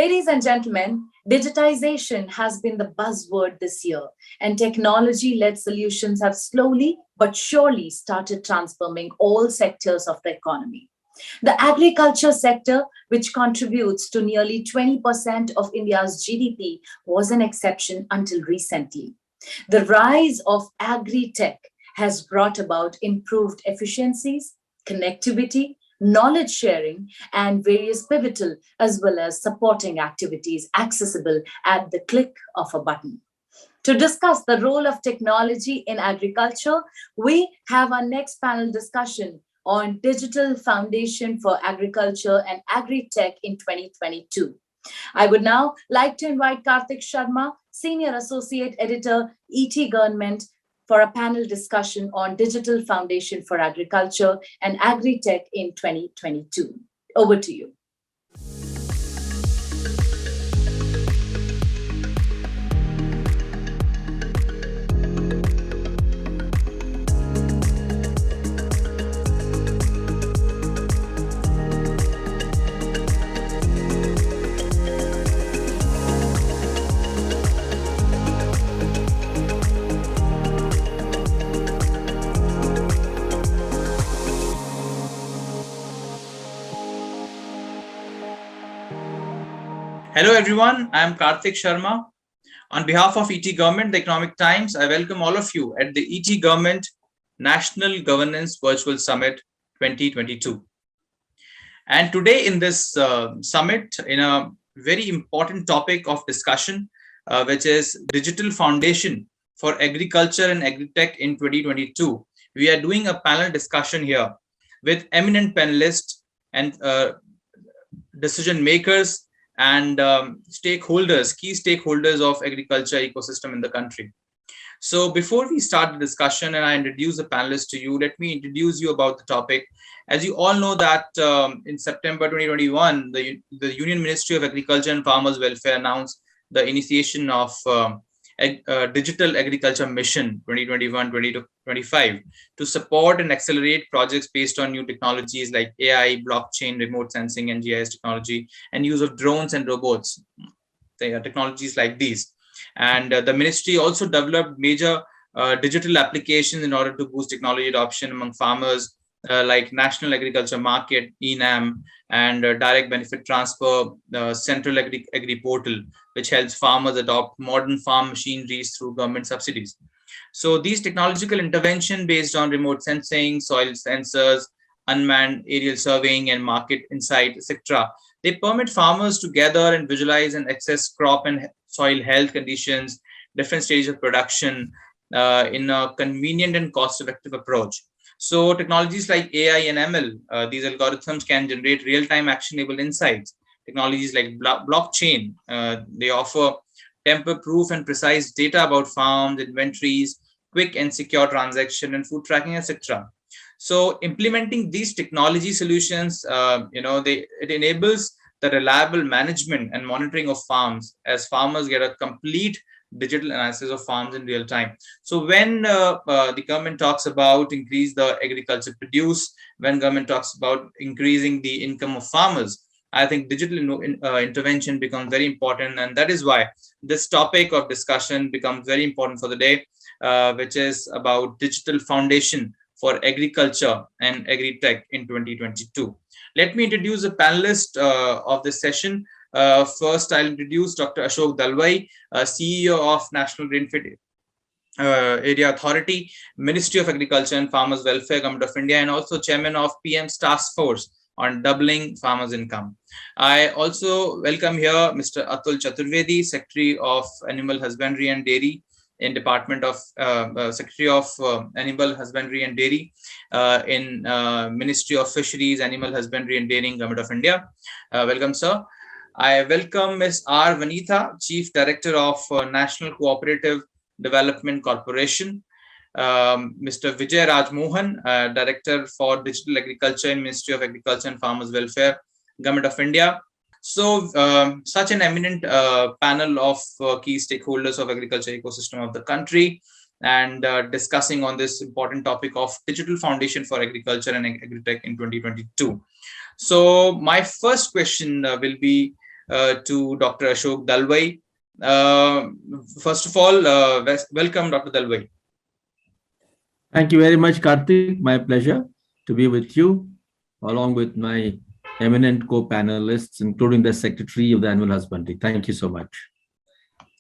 Ladies and gentlemen, digitization has been the buzzword this year, and technology-led solutions have slowly but surely started transforming all sectors of the economy. The agriculture sector, which contributes to nearly 20% of India's GDP, was an exception until recently. The rise of AgriTech has brought about improved efficiencies, connectivity, knowledge sharing, and various pivotal as well as supporting activities accessible at the click of a button. To discuss the role of technology in agriculture, we have our next panel discussion on Digital Foundation for Agriculture and AgriTech in 2022. I would now like to invite Karthik Sharma, Senior Associate Editor, ETGovernment, for a panel discussion on Digital Foundation for Agriculture and AgriTech in 2022. Over to you. Hello everyone, I am Karthik Sharma. On behalf of ETGovernment, the Economic Times, I welcome all of you at the ETGovernment National Governance Virtual Summit 2022. And today in this summit, in a very important topic of discussion, which is Digital Foundation for Agriculture and AgriTech in 2022, we are doing a panel discussion here with eminent panelists and decision makers and stakeholders, key stakeholders of agriculture ecosystem in the country. So before we start the discussion and I introduce the panelists to you, let me introduce you about the topic. As you all know that in September 2021, the Union Ministry of Agriculture and Farmers Welfare announced the initiation of Digital Agriculture Mission 2021-2025 to support and accelerate projects based on new technologies like AI, blockchain, remote sensing, and GIS technology, and use of drones and robots. They are technologies like these. And the ministry also developed major digital applications in order to boost technology adoption among farmers, like National Agriculture Market, ENAM, and Direct Benefit Transfer, Central Agri Portal, which helps farmers adopt modern farm machineries through government subsidies. So these technological intervention based on remote sensing, soil sensors, unmanned aerial surveying, and market insight, etc., they permit farmers to gather and visualize and access crop and soil health conditions, different stages of production in a convenient and cost-effective approach. So technologies like AI and ML, these algorithms can generate real-time actionable insights. Technologies like blockchain, they offer tamper-proof and precise data about farms, inventories, quick and secure transaction, and food tracking, etc. So implementing these technology solutions, it enables the reliable management and monitoring of farms as farmers get a complete digital analysis of farms in real time. So when the government talks about increase the agriculture produce, when government talks about increasing the income of farmers, I think digital intervention becomes very important. And that is why this topic of discussion becomes very important for the day, which is about digital foundation for agriculture and agri-tech in 2022. Let me introduce the panelist of this session. First, I'll introduce Dr. Ashok Dalwai, CEO of National Greenfield Area Authority, Ministry of Agriculture and Farmers Welfare, Government of India, and also Chairman of PM's Task Force on Doubling Farmers' Income. I also welcome here Mr. Atul Chaturvedi, Secretary of Animal Husbandry and Dairy in Department of Secretary of Animal Husbandry and Dairy in Ministry of Fisheries, Animal Husbandry and Dairying, Government of India. Welcome, sir. I welcome Ms. R. Vanitha, Chief Director of National Cooperative Development Corporation, Mr. Vijay Rajmohan, Director for Digital Agriculture in Ministry of Agriculture and Farmers Welfare, Government of India. So such an eminent panel of key stakeholders of agriculture ecosystem of the country, and discussing on this important topic of Digital Foundation for Agriculture and AgriTech in 2022. So my first question will be to Dr. Ashok Dalwai. First of all, welcome, Dr. Dalwai. Thank you very much, Kartik. My pleasure to be with you, along with my eminent co-panelists, including the Secretary of the Annual Husbandry. Thank you so much.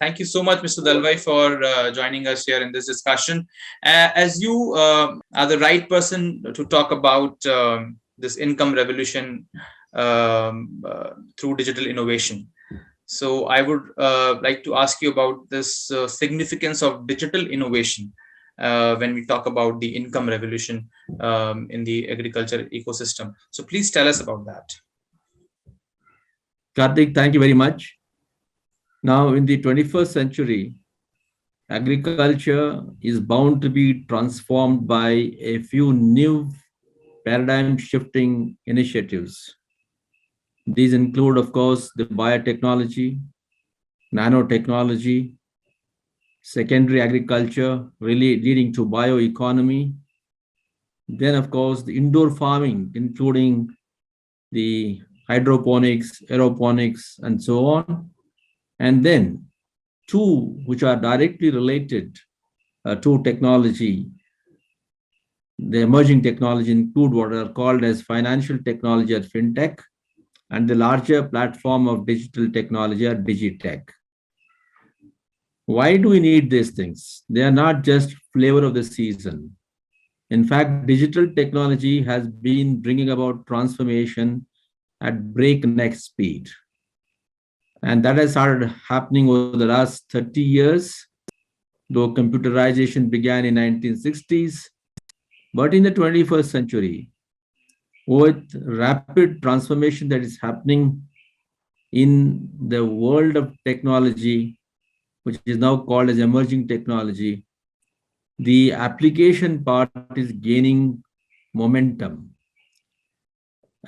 Thank you so much, Mr. Dalwai, for joining us here in this discussion. As you are the right person to talk about this income revolution through digital innovation. So I would like to ask you about this significance of digital innovation when we talk about the income revolution in the agriculture ecosystem. So please tell us about that. Kartik, thank you very much. Now, in the 21st century, agriculture is bound to be transformed by a few new paradigm-shifting initiatives. These include, of course, the biotechnology, nanotechnology, secondary agriculture, really leading to bioeconomy. Then, of course, the indoor farming, including the hydroponics, aeroponics, and so on. And then two which are directly related to technology. The emerging technology include what are called as financial technology or fintech, and the larger platform of digital technology or digitech. Why do we need these things? They are not just flavor of the season. In fact, digital technology has been bringing about transformation at breakneck speed. And that has started happening over the last 30 years, though computerization began in 1960s. But in the 21st century, with rapid transformation that is happening in the world of technology, which is now called as emerging technology, the application part is gaining momentum.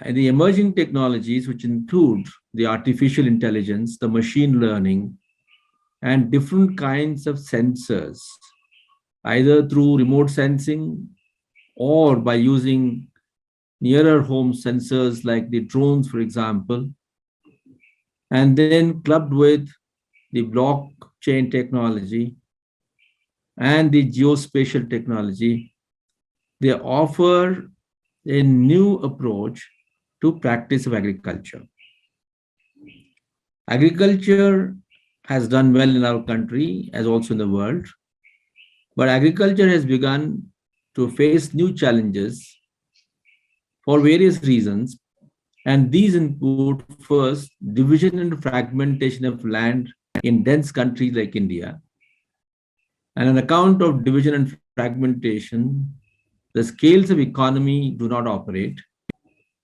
And the emerging technologies, which include the artificial intelligence, the machine learning, and different kinds of sensors, either through remote sensing or by using nearer home sensors like the drones, for example, and then clubbed with the blockchain technology and the geospatial technology, they offer a new approach to practice of agriculture. Agriculture has done well in our country as also in the world, but agriculture has begun to face new challenges for various reasons, and these include first, division and fragmentation of land in dense countries like India. And on account of division and fragmentation, the scales of economy do not operate,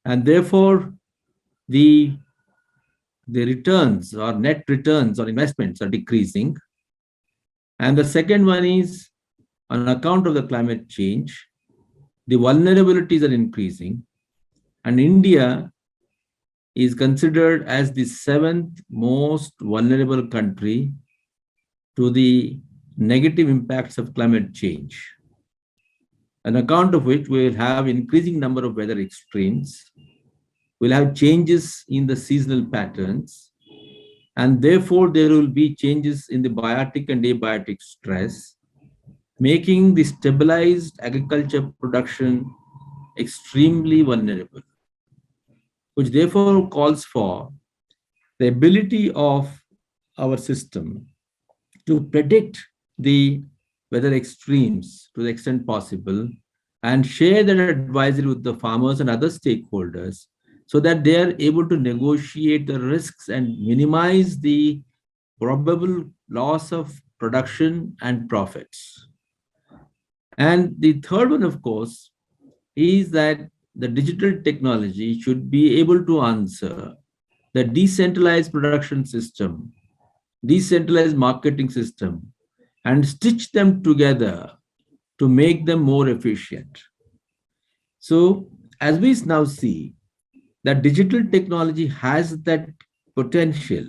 and therefore the returns or net returns or investments are decreasing. And the second one is on account of the climate change, the vulnerabilities are increasing, and India is considered as the 7th most vulnerable country to the negative impacts of climate change, on account of which we will have increasing number of weather extremes, we'll have changes in the seasonal patterns, and therefore there will be changes in the biotic and abiotic stress, making the stabilized agriculture production extremely vulnerable, which therefore calls for the ability of our system to predict the weather extremes to the extent possible and share that advisory with the farmers and other stakeholders so that they are able to negotiate the risks and minimize the probable loss of production and profits. And the third one, of course, is that the digital technology should be able to answer the decentralized production system, decentralized marketing system, and stitch them together to make them more efficient. So as we now see that digital technology has that potential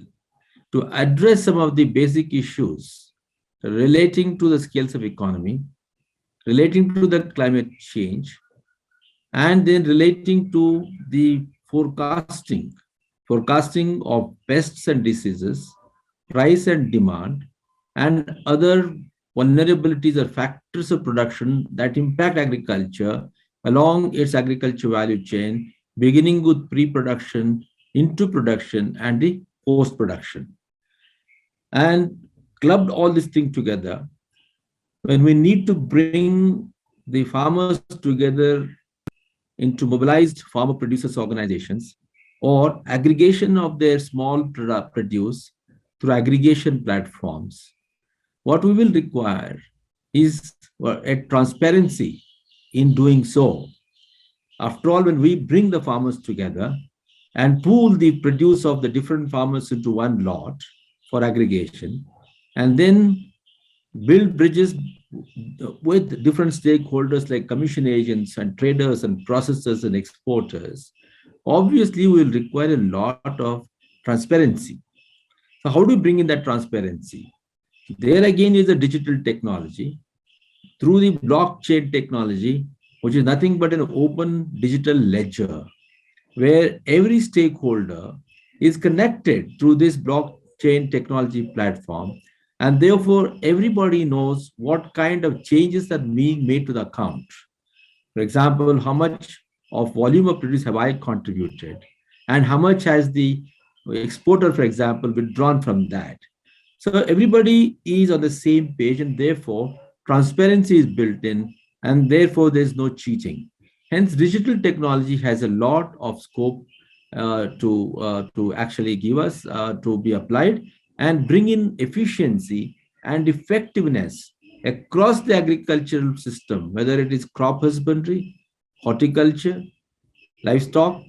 to address some of the basic issues relating to the scales of economy, relating to the climate change, and then relating to the forecasting forecasting of pests and diseases, price and demand, and other vulnerabilities or factors of production that impact agriculture along its agriculture value chain, beginning with pre-production, into production, and the post-production. And clubbed all these things together, when we need to bring the farmers together into mobilized farmer producers organizations or aggregation of their small produce through aggregation platforms, what we will require is a transparency in doing so. After all, when we bring the farmers together and pool the produce of the different farmers into one lot for aggregation, and then build bridges with different stakeholders like commission agents and traders and processors and exporters, obviously we will require a lot of transparency. So how do we bring in that transparency? There again is a digital technology through the blockchain technology, which is nothing but an open digital ledger where every stakeholder is connected through this blockchain technology platform. And therefore, everybody knows what kind of changes are being made to the account. For example, how much of volume of produce have I contributed? And how much has the exporter, for example, withdrawn from that? So everybody is on the same page, and therefore transparency is built in, and therefore there's no cheating. Hence, digital technology has a lot of scope to actually give us to be applied and bring in efficiency and effectiveness across the agricultural system, whether it is crop husbandry, horticulture, livestock,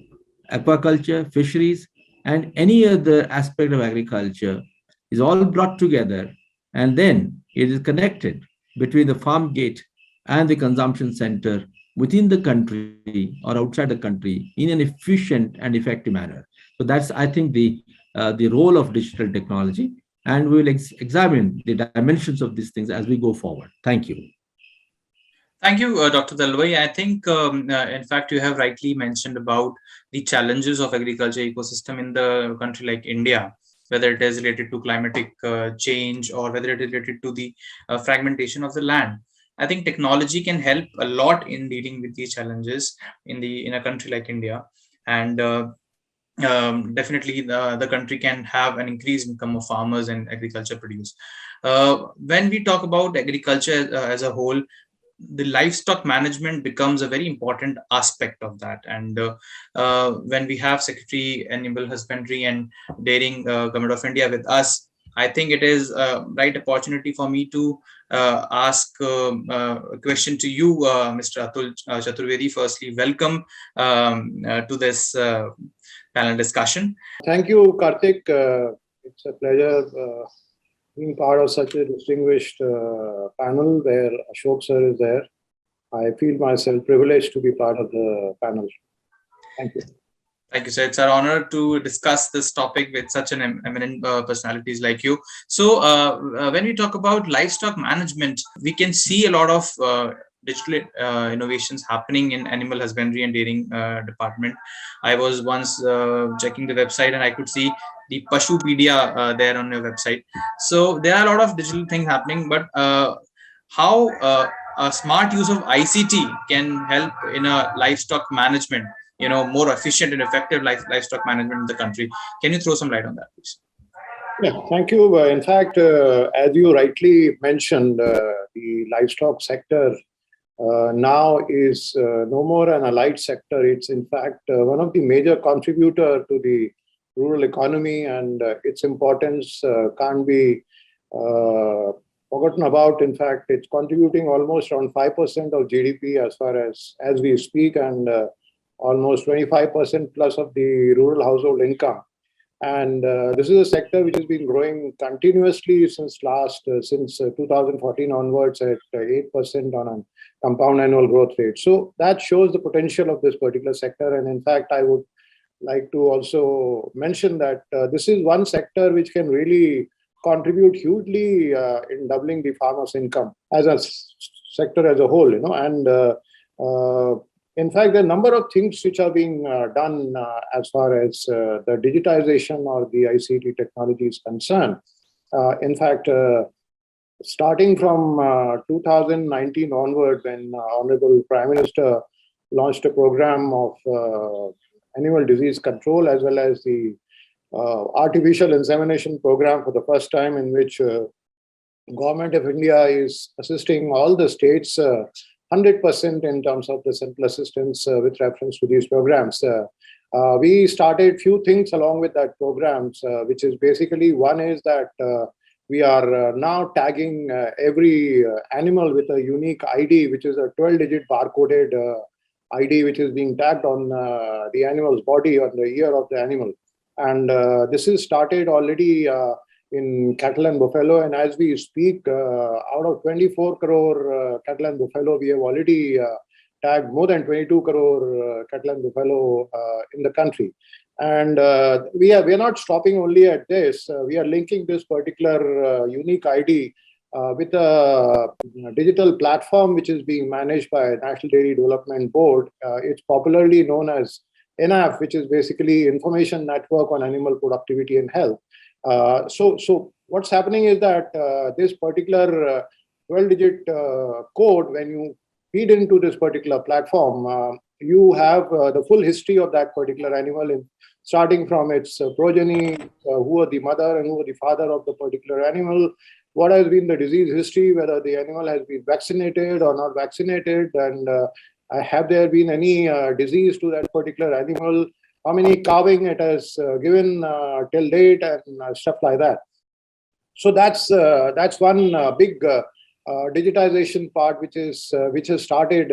aquaculture, fisheries, and any other aspect of agriculture is all brought together, and then it is connected between the farm gate and the consumption center within the country or outside the country in an efficient and effective manner. So that's, I think, the role of digital technology, and we will examine the dimensions of these things as we go forward. Thank you. Thank you, Dr. Dalwai. I think, in fact, you have rightly mentioned about the challenges of agriculture ecosystem in the country like India, whether it is related to climatic change or whether it is related to the fragmentation of the land. I think technology can help a lot in dealing with these challenges in a country like India, and definitely the country can have an increased income of farmers and agriculture produce. When we talk about agriculture as a whole, the livestock management becomes a very important aspect of that. And when we have Secretary Animal Husbandry and Dairying Government of India with us, I think it is a right opportunity for me to ask a question to you, Mr. Atul Chaturvedi. Firstly, welcome to this panel discussion. Thank you, Kartik. It's a pleasure being part of such a distinguished panel where Ashok sir is there. I feel myself privileged to be part of the panel. Thank you. Thank you, sir. It's our honor to discuss this topic with such an eminent personalities like you. So when we talk about livestock management, we can see a lot of digital innovations happening in animal husbandry and dairying department. I was once checking the website and I could see the Pashupedia there on your website. So there are a lot of digital things happening, but how a smart use of ICT can help in a livestock management, more efficient and effective livestock management in the country. Can you throw some light on that, please? Yeah, thank you. In fact, as you rightly mentioned, the livestock sector now is no more an allied sector. It's in fact one of the major contributor to the rural economy, and its importance can't be forgotten about. In fact, it's contributing almost around 5% of GDP as far as we speak, and almost 25% plus of the rural household income. And this is a sector which has been growing continuously since 2014 onwards at 8% on a compound annual growth rate. So that shows the potential of this particular sector. And in fact, I would like to also mention that this is one sector which can really contribute hugely in doubling the farmers' income as a sector as a whole, and In fact, there are a number of things which are being done as far as the digitization or the ICT technology is concerned. In fact, starting from 2019 onward, when Honorable Prime Minister launched a program of animal disease control as well as the artificial insemination program for the first time, in which Government of India is assisting all the states 100% in terms of the central assistance with reference to these programs. We started few things along with that programs, which is basically, one is that we are now tagging every animal with a unique ID, which is a 12-digit barcoded ID, which is being tagged on the animal's body, on the ear of the animal. And this is started already in cattle and buffalo, and as we speak, out of 24 crore cattle and buffalo, we have already tagged more than 22 crore cattle and buffalo in the country. And we are not stopping only at this. We are linking this particular unique ID with a digital platform which is being managed by National Dairy Development Board. It's popularly known as NAF, which is basically Information Network on Animal Productivity and Health. So what's happening is that this particular 12-digit code, when you feed into this particular platform, you have the full history of that particular animal, starting from its progeny, who are the mother and who are the father of the particular animal, what has been the disease history, whether the animal has been vaccinated or not vaccinated, and have there been any disease to that particular animal, how many calving it has given till date, and stuff like that. So that's one big digitization part which has started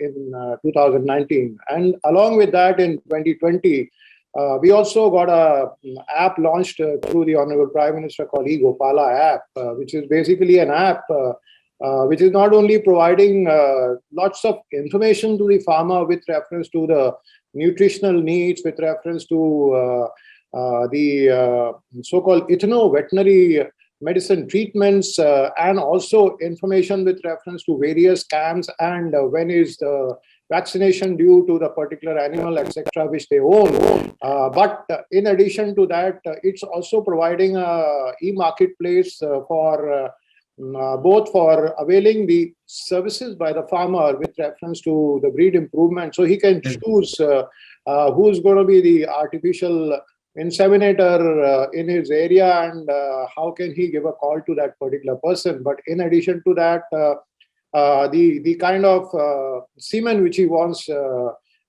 in 2019, and along with that in 2020, we also got an app launched through the Honorable Prime Minister called eGopala app, which is basically an app which is not only providing lots of information to the farmer with reference to the nutritional needs, with reference to the so-called ethno-veterinary medicine treatments, and also information with reference to various camps and when is the vaccination due to the particular animal, etc., which they own. But in addition to that, it's also providing a e-marketplace for both for availing the services by the farmer with reference to the breed improvement. So he can choose who's going to be the artificial inseminator in his area, and how can he give a call to that particular person. But in addition to that, the kind of semen which he wants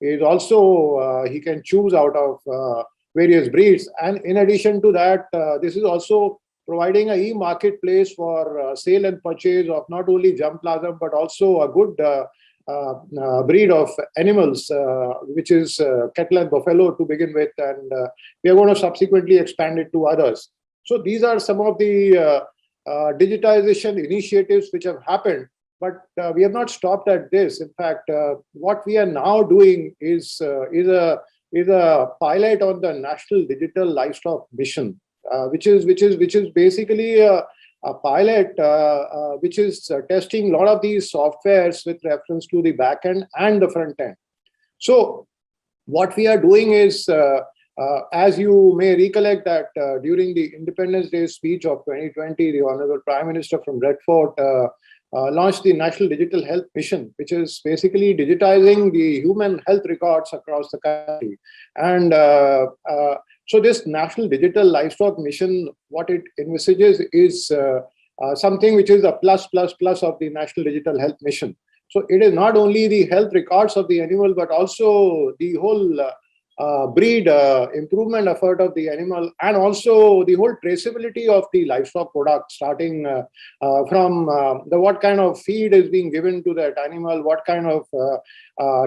is also he can choose out of various breeds. And in addition to that, this is also providing a e-marketplace for sale and purchase of not only germplasm but also a good breed of animals, which is cattle and buffalo to begin with, and we are going to subsequently expand it to others. So these are some of the digitization initiatives which have happened, but we have not stopped at this. In fact, what we are now doing is a pilot on the National Digital Livestock Mission, which is basically a pilot which is testing a lot of these softwares with reference to the back end and the front end. So what we are doing is, as you may recollect that during the Independence Day speech of 2020, the Honorable Prime Minister from Red Fort launched the National Digital Health Mission, which is basically digitizing the human health records across the country. And so this National Digital Livestock Mission, what it envisages is something which is a plus of the National Digital Health Mission. So it is not only the health records of the animal, but also the whole breed improvement effort of the animal, and also the whole traceability of the livestock product, starting from what kind of feed is being given to that animal, what kind of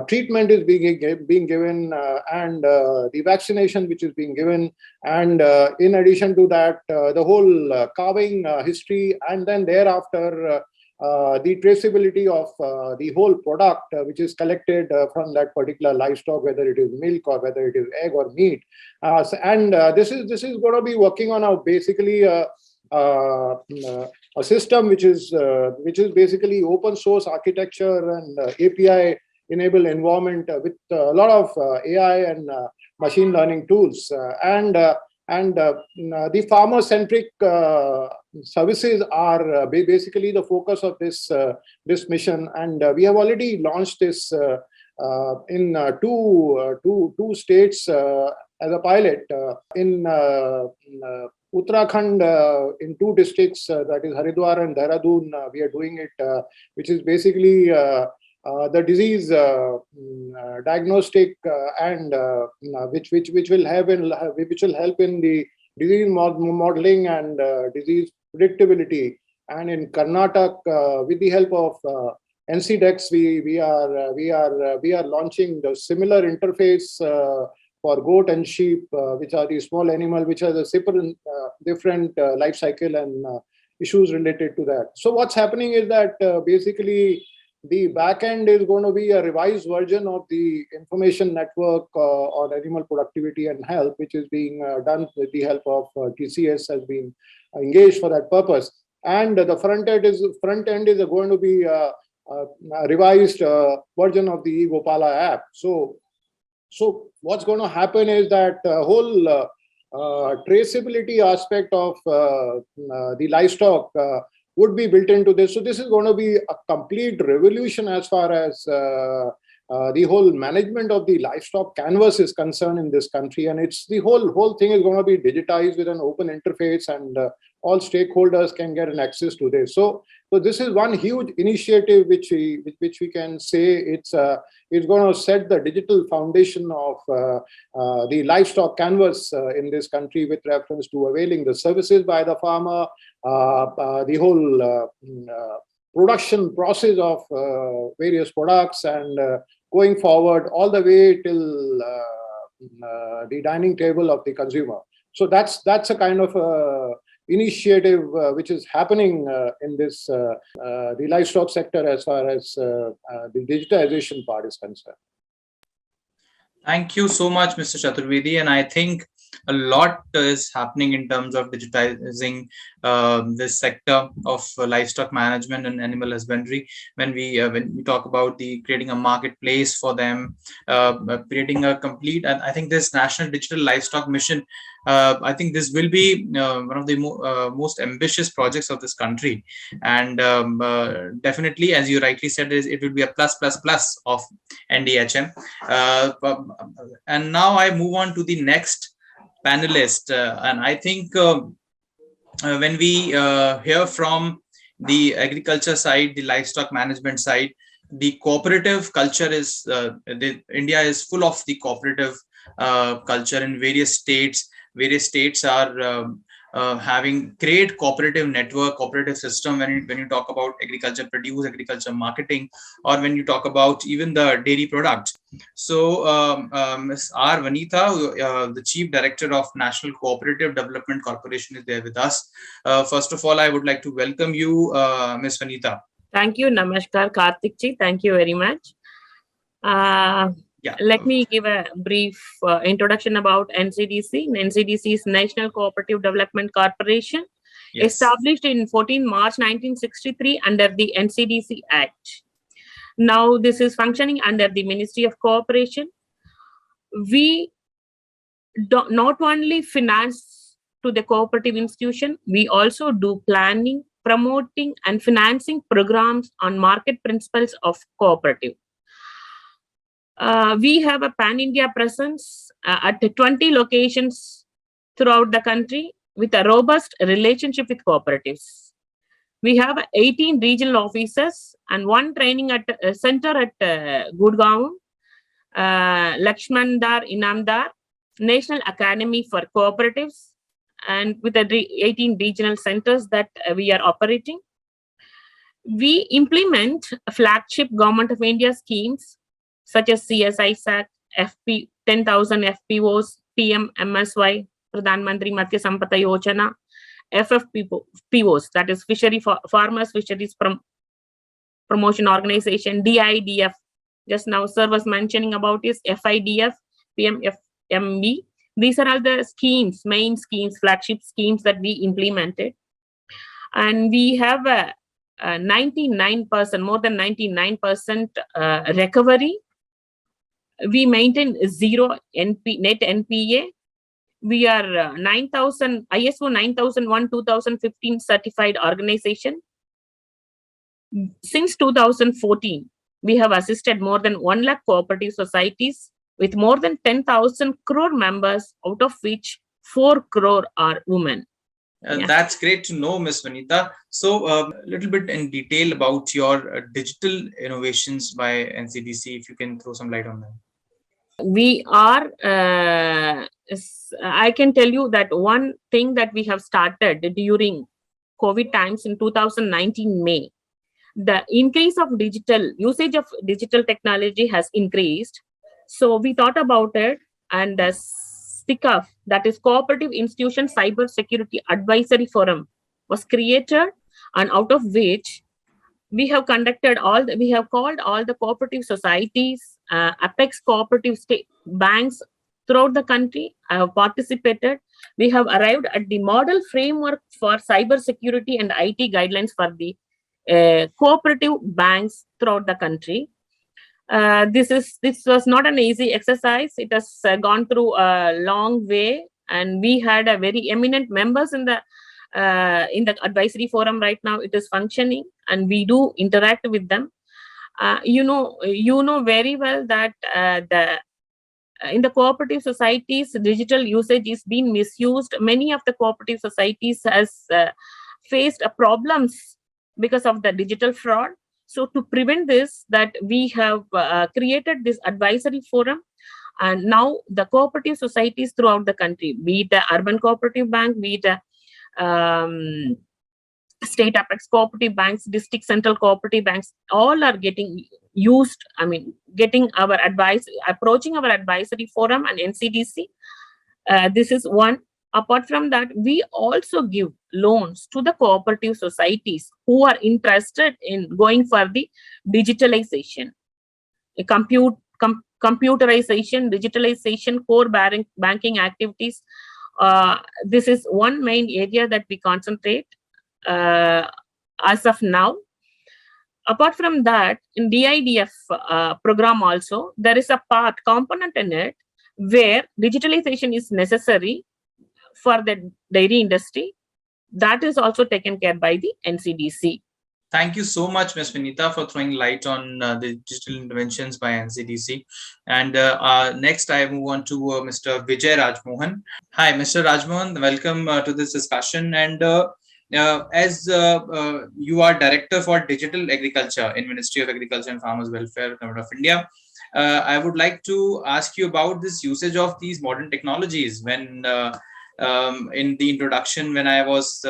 treatment is being given, and the vaccination which is being given, and in addition to that, the whole calving history, and then thereafter the traceability of the whole product which is collected from that particular livestock, whether it is milk or whether it is egg or meat. This is going to be working on a basically a system which is basically open source architecture and API enable environment with a lot of AI and machine learning tools. The farmer-centric services are basically the focus of this mission, and we have already launched this in two states as a pilot. In Uttarakhand, in two districts, that is Haridwar and Dehradun, we are doing it, which is basically the disease diagnostic and which will help in the disease modeling and disease predictability. And in Karnataka, with the help of NCDC, we are launching the similar interface for goat and sheep, which are the small animal, which has a different life cycle and issues related to that. So what's happening is that basically the backend is going to be a revised version of the information network on animal productivity and health, which is being done with the help of TCS has been engaged for that purpose. And the front end is going to be a revised version of the eGopala app. So what's going to happen is that whole traceability aspect of the livestock would be built into this. So this is going to be a complete revolution as far as the whole management of the livestock canvas is concerned in this country. And it's the whole thing is going to be digitized with an open interface, and all stakeholders can get an access to this. So this is one huge initiative which we can say it's going to set the digital foundation of the livestock canvas in this country with reference to availing the services by the farmer, the whole production process of various products, and going forward all the way till the dining table of the consumer. So that's a kind of initiative which is happening in this the livestock sector as far as the digitization part is concerned. Thank you so much, Mr. Chaturvedi. And I think a lot is happening in terms of digitizing this sector of livestock management and animal husbandry. When we talk about creating a marketplace for them, creating a complete, and I think this National Digital Livestock Mission, I think this will be one of the most ambitious projects of this country. And definitely, as you rightly said, it will be a plus of NDHM. And now I move on to the next panelist, and I think when we hear from the agriculture side, the livestock management side, the cooperative culture is India is full of the cooperative culture in various states. Various states are having great cooperative network, cooperative system when you talk about agriculture produce, agriculture marketing, or when you talk about even the dairy product. So Ms. R. Vanitha, the Chief Director of National Cooperative Development Corporation, is there with us. First of all, I would like to welcome you, Ms. Vanitha. Thank you. Namaskar, Karthik ji. Thank you very much. Let me give a brief introduction about NCDC. NCDC is National Cooperative Development Corporation, established in 14 March 1963 under the NCDC Act. Now this is functioning under the Ministry of Cooperation. We not only finance to the cooperative institution, we also do planning, promoting and financing programs on market principles of cooperative. We have a pan-India presence at 20 locations throughout the country with a robust relationship with cooperatives. We have 18 regional offices and one training center at Gurgaon, Lakshmandar, Inamdar, National Academy for Cooperatives, and with the 18 regional centers that we are operating. We implement flagship Government of India schemes such as CSI SAC, 10,000 FPOs, PM MSY, Pradhan Mantri Matsya Sampada Yojana, FFPOs, that is Farmers Fisheries Promotion Organization, DIDF. Just now, sir was mentioning about is FIDF, PMFMB. These are all the schemes, main schemes, flagship schemes that we implemented. And we have 99%, more than 99% recovery. We maintain zero net NPA. We are 9,000 ISO 9001 2015 certified organization. Since 2014, we have assisted more than 1 lakh cooperative societies with more than 10,000 crore members, out of which 4 crore are women. Yeah. That's great to know, Ms. Vanitha. So a little bit in detail about your digital innovations by NCDC, if you can throw some light on that. We are, I can tell you that one thing that we have started during COVID times in 2019 May, the increase of usage of digital technology has increased. So we thought about it, and the CICAF, that is Cooperative Institution Cyber Security Advisory Forum, was created, and out of which we have we have called all the cooperative societies, apex cooperative state banks throughout the country. I have participated. We have arrived at the model framework for cyber security and IT guidelines for the cooperative banks throughout the country. This was not an easy exercise. It has gone through a long way, and we had a very eminent members in the advisory forum. Right now it is functioning, and we do interact with them. You know very well that in the cooperative societies, digital usage is being misused. Many of the cooperative societies has faced problems because of the digital fraud. So to prevent this, that we have created this advisory forum, and now the cooperative societies throughout the country, be it the urban cooperative bank, be it state apex cooperative banks, district central cooperative banks, all are getting used. Getting our advice, approaching our advisory forum and NCDC. This is one. Apart from that, we also give loans to the cooperative societies who are interested in going for the digitalization, computerization, digitalization, core banking activities. This is one main area that we concentrate as of now. Apart from that, in DIDF program also, there is a component in it where digitalization is necessary for the dairy industry. That is also taken care by the NCDC. Thank you so much, Ms. Vanitha, for throwing light on the digital interventions by NCDC. And next, I move on to Mr. Vijay Rajmohan. Hi, Mr. Rajmohan, welcome to this discussion. And as you are Director for Digital Agriculture in Ministry of Agriculture and Farmers Welfare, Government of India, I would like to ask you about this usage of these modern technologies. When in the introduction, when I was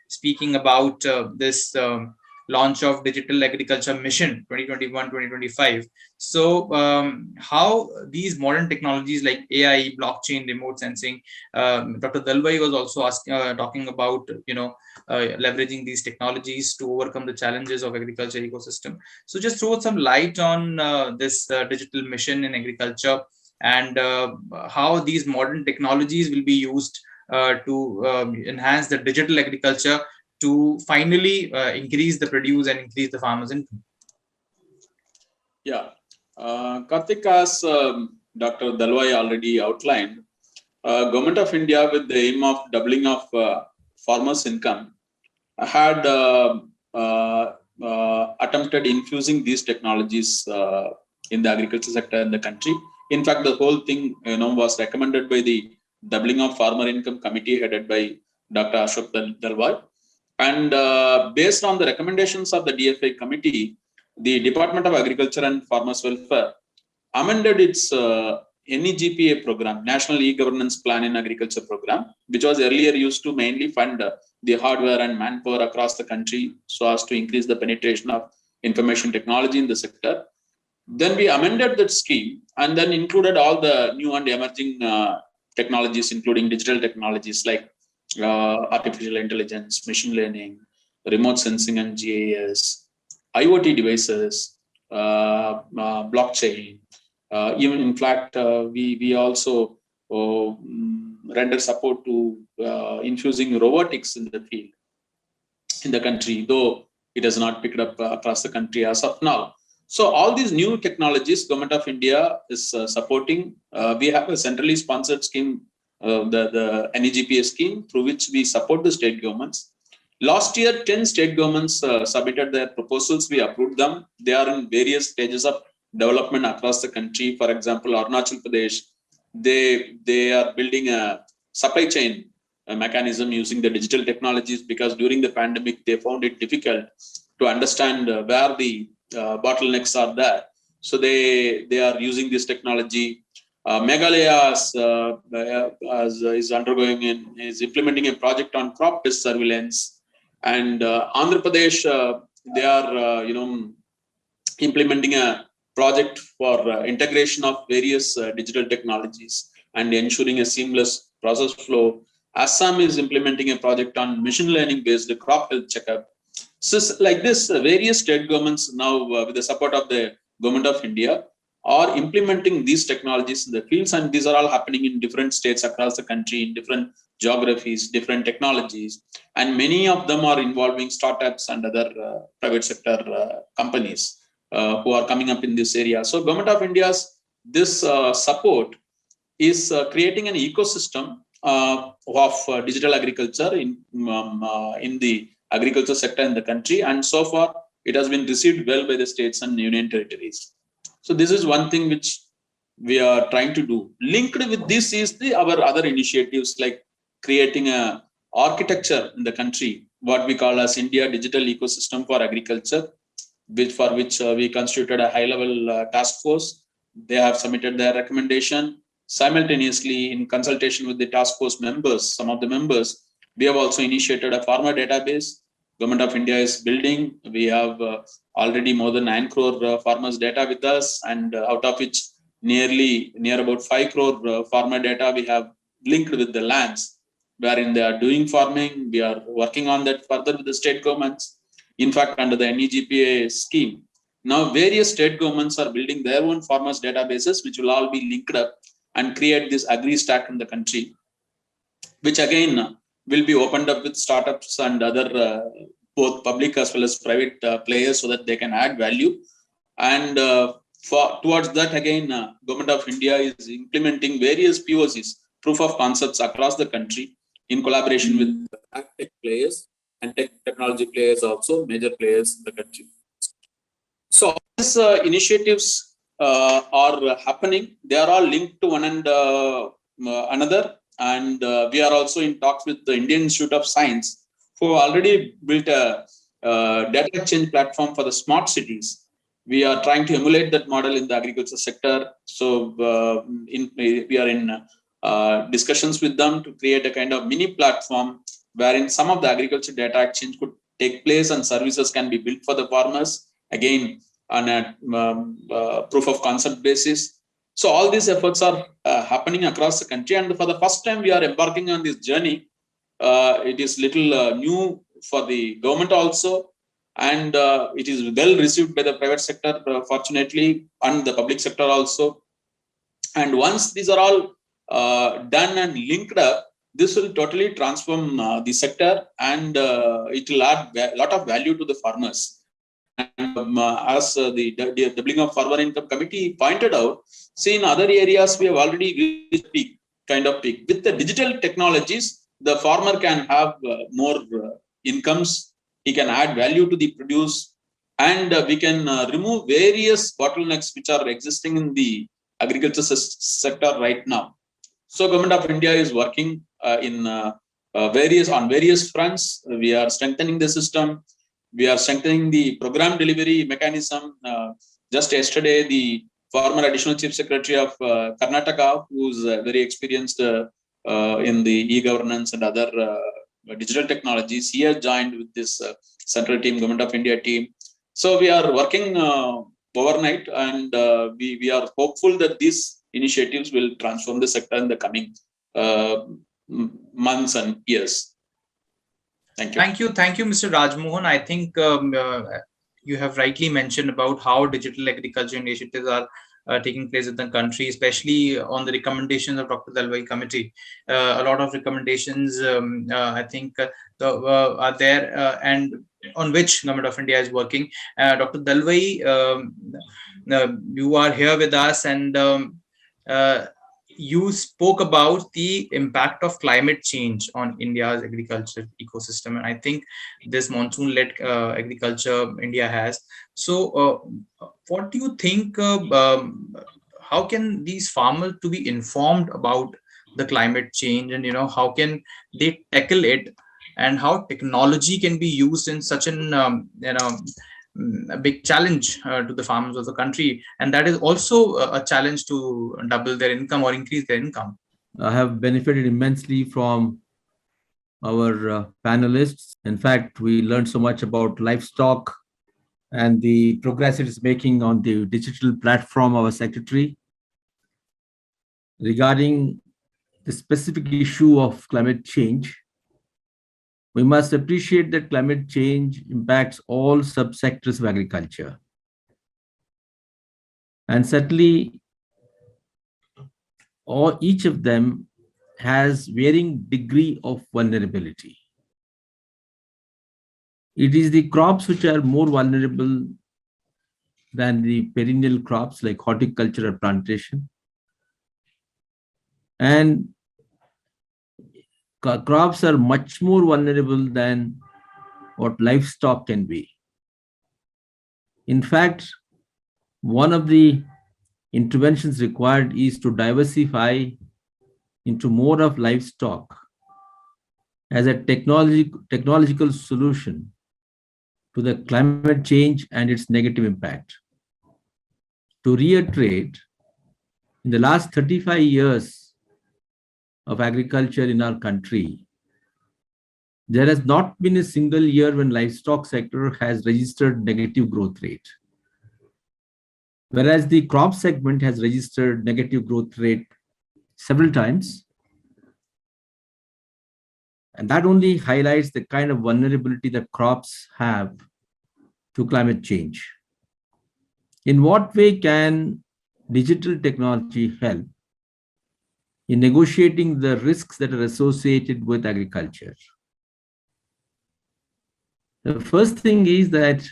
speaking about this launch of Digital Agriculture Mission 2021-2025. So how these modern technologies like AI, blockchain, remote sensing, Dr. Dalwai was also talking about, leveraging these technologies to overcome the challenges of agriculture ecosystem. So just throw some light on this digital mission in agriculture, and how these modern technologies will be used to enhance the digital agriculture to finally increase the produce and increase the farmers' income. Yeah, Karthik, as Dr. Dalwai already outlined, Government of India, with the aim of doubling of farmers' income, had attempted infusing these technologies in the agriculture sector in the country. In fact, the whole thing, was recommended by the Doubling of Farmer Income Committee headed by Dr. Ashok Dalwai. And based on the recommendations of the DFA committee, the Department of Agriculture and Farmers Welfare amended its NEGPA program, National E-Governance Plan in Agriculture program, which was earlier used to mainly fund the hardware and manpower across the country so as to increase the penetration of information technology in the sector. Then we amended that scheme and then included all the new and emerging technologies, including digital technologies like artificial intelligence, machine learning, remote sensing and GIS, IoT devices, blockchain. Even in fact, we also render support to infusing robotics in the field, in the country. Though it has not picked up across the country as of now. So all these new technologies, Government of India is supporting. We have a centrally sponsored scheme, the NEGPA scheme, through which we support the state governments. Last year, 10 state governments submitted their proposals. We approved them. They are in various stages of development across the country. For example, Arunachal Pradesh, they are building a supply chain mechanism using the digital technologies, because during the pandemic, they found it difficult to understand where the bottlenecks are there. So they are using this technology. Meghalaya is implementing a project on crop pest surveillance, and Andhra Pradesh they are implementing a project for integration of various digital technologies and ensuring a seamless process flow. Assam is implementing a project on machine learning based crop health checkup. So like this, various state governments now, with the support of the Government of India, are implementing these technologies in the fields, and these are all happening in different states across the country, in different geographies, different technologies, and many of them are involving startups and other private sector companies who are coming up in this area. So Government of India's this support is creating an ecosystem of digital agriculture in the agriculture sector in the country, and so far it has been received well by the states and union territories. So this is one thing which we are trying to do. Linked with this is our other initiatives, like creating a architecture in the country, what we call as India Digital Ecosystem for Agriculture, for which we constituted a high-level task force. They have submitted their recommendation. Simultaneously, in consultation with the task force members, some of the members, we have also initiated a farmer database. Government of India is building. We have already more than 9 crore farmers data with us, and out of which near about 5 crore farmer data we have linked with the lands wherein they are doing farming. We are working on that further with the state governments. In fact, under the NEGPA scheme, now various state governments are building their own farmers databases, which will all be linked up and create this agri stack in the country, which again will be opened up with startups and other both public as well as private players, so that they can add value. And towards that, again, Government of India is implementing various POCs, proof of concepts, across the country in collaboration with AgriTech players and technology players, also major players in the country. So all these initiatives are happening. They are all linked to one and another. And we are also in talks with the Indian Institute of Science, who already built a data exchange platform for the smart cities. We are trying to emulate that model in the agriculture sector. So we are in discussions with them to create a kind of mini platform wherein some of the agriculture data exchange could take place and services can be built for the farmers, again on a proof of concept basis. So all these efforts are happening across the country, and for the first time we are embarking on this journey. It is little new for the government also, and it is well received by the private sector, fortunately, and the public sector also. And once these are all done and linked up, this will totally transform the sector, and it will add a lot of value to the farmers. And as the Doubling of Farmer Income Committee pointed out, see, in other areas we have already reached peak. With the digital technologies, the farmer can have more incomes. He can add value to the produce, and we can remove various bottlenecks which are existing in the agriculture sector right now. So, Government of India is working on various fronts. We are strengthening the system. We are strengthening the program delivery mechanism. Just yesterday, the former Additional Chief Secretary of Karnataka, who is very experienced in the e-governance and other digital technologies, he has joined with this central team, Government of India team. So we are working overnight, and we are hopeful that these initiatives will transform the sector in the coming months and years. Thank you. Thank you, Mr. Rajmohan. I think you have rightly mentioned about how digital agriculture initiatives are taking place in the country, especially on the recommendations of Dr. Dalwai committee. A lot of recommendations, I think, are there, and on which Government of India is working. Dr. Dalwai, you are here with us, and you spoke about the impact of climate change on India's agriculture ecosystem, and I think this monsoon-led agriculture India has. So, what do you think? How can these farmers to be informed about the climate change, and how can they tackle it, and how technology can be used in such an a big challenge to the farmers of the country, and that is also a challenge to double their income or increase their income. I have benefited immensely from our panelists. In fact, we learned so much about livestock and the progress it is making on the digital platform of our secretary. Regarding the specific issue of climate change, we must appreciate that climate change impacts all subsectors of agriculture. And certainly, each of them has varying degree of vulnerability. It is the crops which are more vulnerable than the perennial crops like horticulture or plantation. And crops are much more vulnerable than what livestock can be. In fact, one of the interventions required is to diversify into more of livestock as a technological solution to the climate change and its negative impact. To reiterate, in the last 35 years of agriculture in our country, there has not been a single year when livestock sector has registered negative growth rate, whereas the crop segment has registered negative growth rate several times. And that only highlights the kind of vulnerability that crops have to climate change. In what way can digital technology help in negotiating the risks that are associated with agriculture? The first thing is that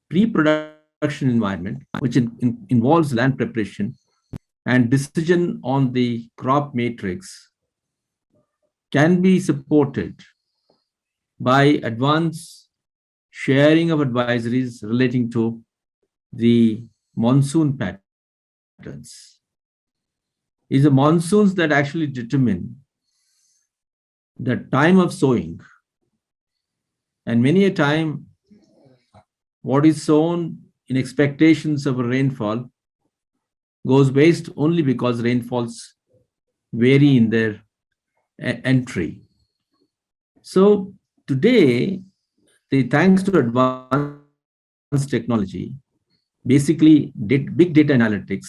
pre-production environment, which involves land preparation and decision on the crop matrix, can be supported by advanced sharing of advisories relating to the monsoon patterns. It's the monsoons that actually determine the time of sowing. And many a time, what is sown in expectations of a rainfall goes waste only because rainfalls vary in their entry. So today, thanks to advanced technology, basically big data analytics,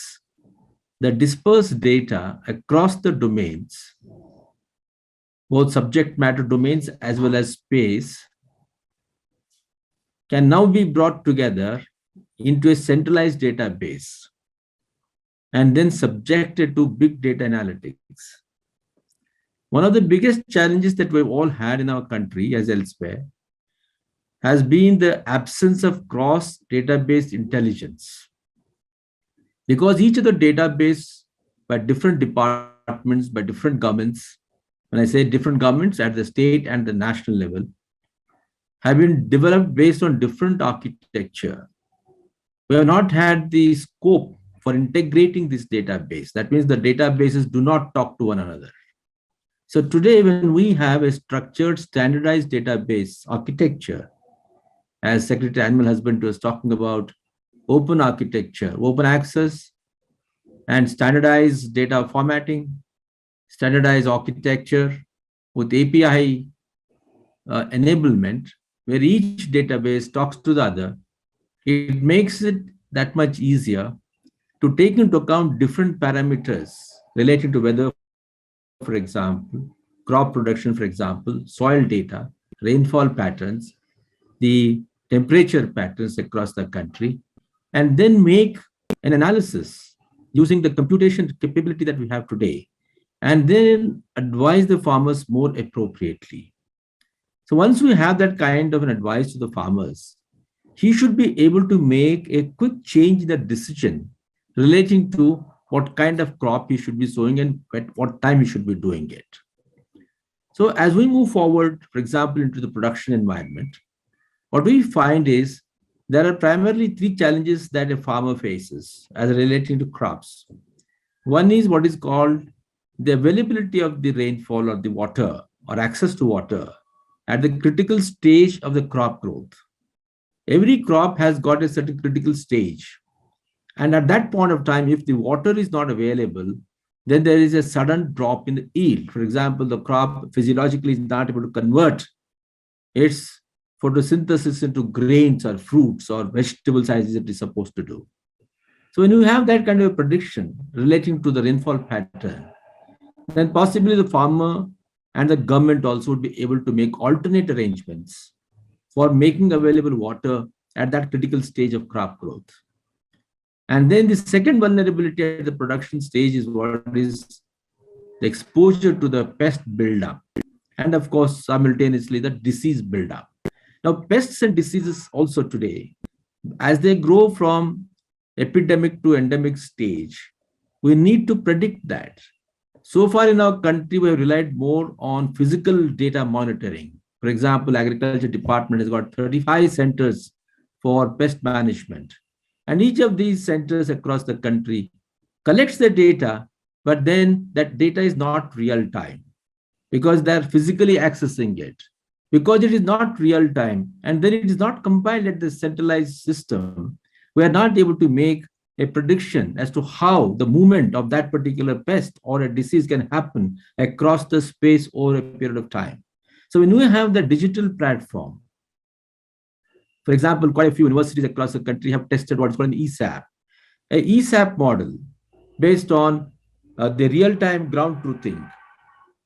the dispersed data across the domains, both subject matter domains as well as space, can now be brought together into a centralized database and then subjected to big data analytics. One of the biggest challenges that we've all had in our country, as elsewhere, has been the absence of cross-database intelligence. Because each of the database by different departments, by different governments, when I say different governments at the state and the national level, have been developed based on different architecture. We have not had the scope for integrating this database. That means the databases do not talk to one another. So today, when we have a structured, standardized database architecture, as Secretary Animal Husbandry was talking about, open architecture, open access, and standardized data formatting, standardized architecture with API enablement, where each database talks to the other, it makes it that much easier to take into account different parameters related to weather, for example, crop production, for example, soil data, rainfall patterns, the temperature patterns across the country, and then make an analysis using the computation capability that we have today, and then advise the farmers more appropriately. So once we have that kind of an advice to the farmers, he should be able to make a quick change in the decision relating to what kind of crop he should be sowing and at what time he should be doing it. So as we move forward, for example, into the production environment, what we find is there are primarily three challenges that a farmer faces as relating to crops. One is what is called the availability of the rainfall or the water or access to water at the critical stage of the crop growth. Every crop has got a certain critical stage. And at that point of time, if the water is not available, then there is a sudden drop in the yield. For example, the crop physiologically is not able to convert its photosynthesis into grains or fruits or vegetables as it is supposed to do. So when you have that kind of a prediction relating to the rainfall pattern, then possibly the farmer and the government also would be able to make alternate arrangements for making available water at that critical stage of crop growth. And then the second vulnerability at the production stage is what is the exposure to the pest buildup. And of course, simultaneously, the disease buildup. Now, pests and diseases also today, as they grow from epidemic to endemic stage, we need to predict that. So far in our country, we have relied more on physical data monitoring. For example, Agriculture Department has got 35 centers for pest management. And each of these centers across the country collects the data, but then that data is not real time because they're physically accessing it. Because it is not real time and then it is not compiled at the centralized system, we are not able to make a prediction as to how the movement of that particular pest or a disease can happen across the space over a period of time. So when we have the digital platform, for example, quite a few universities across the country have tested what's called an ESAP. An ESAP model based on the real-time ground truthing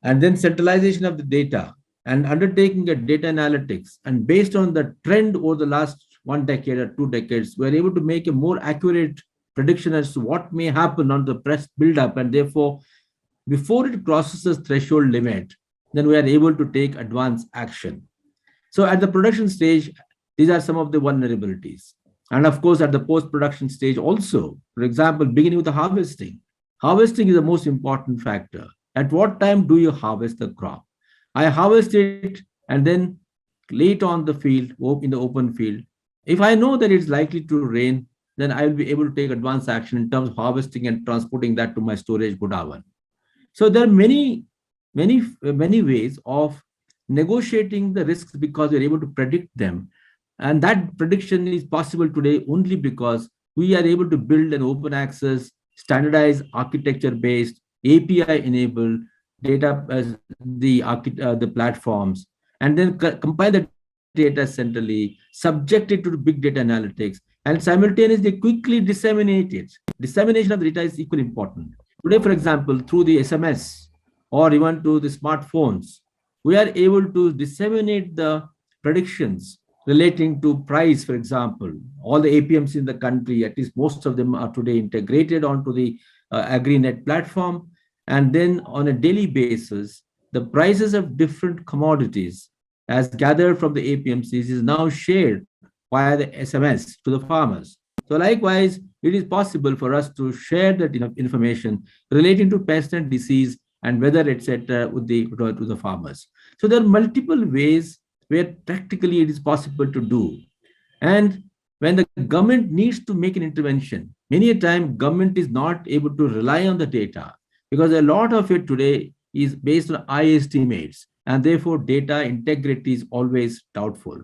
and then centralization of the data and undertaking a data analytics. And based on the trend over the last 1 decade or 2 decades, we're able to make a more accurate prediction as to what may happen on the pest buildup. And therefore, before it crosses the threshold limit, then we are able to take advanced action. So at the production stage, these are some of the vulnerabilities. And of course, at the post-production stage also, for example, beginning with the harvesting. Harvesting is the most important factor. At what time do you harvest the crop? I harvest it and then lay it on the field, in the open field. If I know that it's likely to rain, then I will be able to take advanced action in terms of harvesting and transporting that to my storage godown. So there are many ways of negotiating the risks because we're able to predict them. And that prediction is possible today only because we are able to build an open access, standardized architecture-based, API-enabled data as the platforms, and then compile the data centrally, subject it to big data analytics, and simultaneously quickly disseminate it. Dissemination of the data is equally important. Today, for example, through the SMS or even to the smartphones, we are able to disseminate the predictions relating to price, for example. All the APMs in the country, at least most of them are today integrated onto the AgriNet platform. And then on a daily basis, the prices of different commodities as gathered from the APMCs is now shared via the SMS to the farmers. So likewise, it is possible for us to share that information relating to pest and disease and weather, etc., to the farmers. So there are multiple ways where practically it is possible to do. And when the government needs to make an intervention, many a time government is not able to rely on the data because a lot of it today is based on eye estimates and therefore data integrity is always doubtful.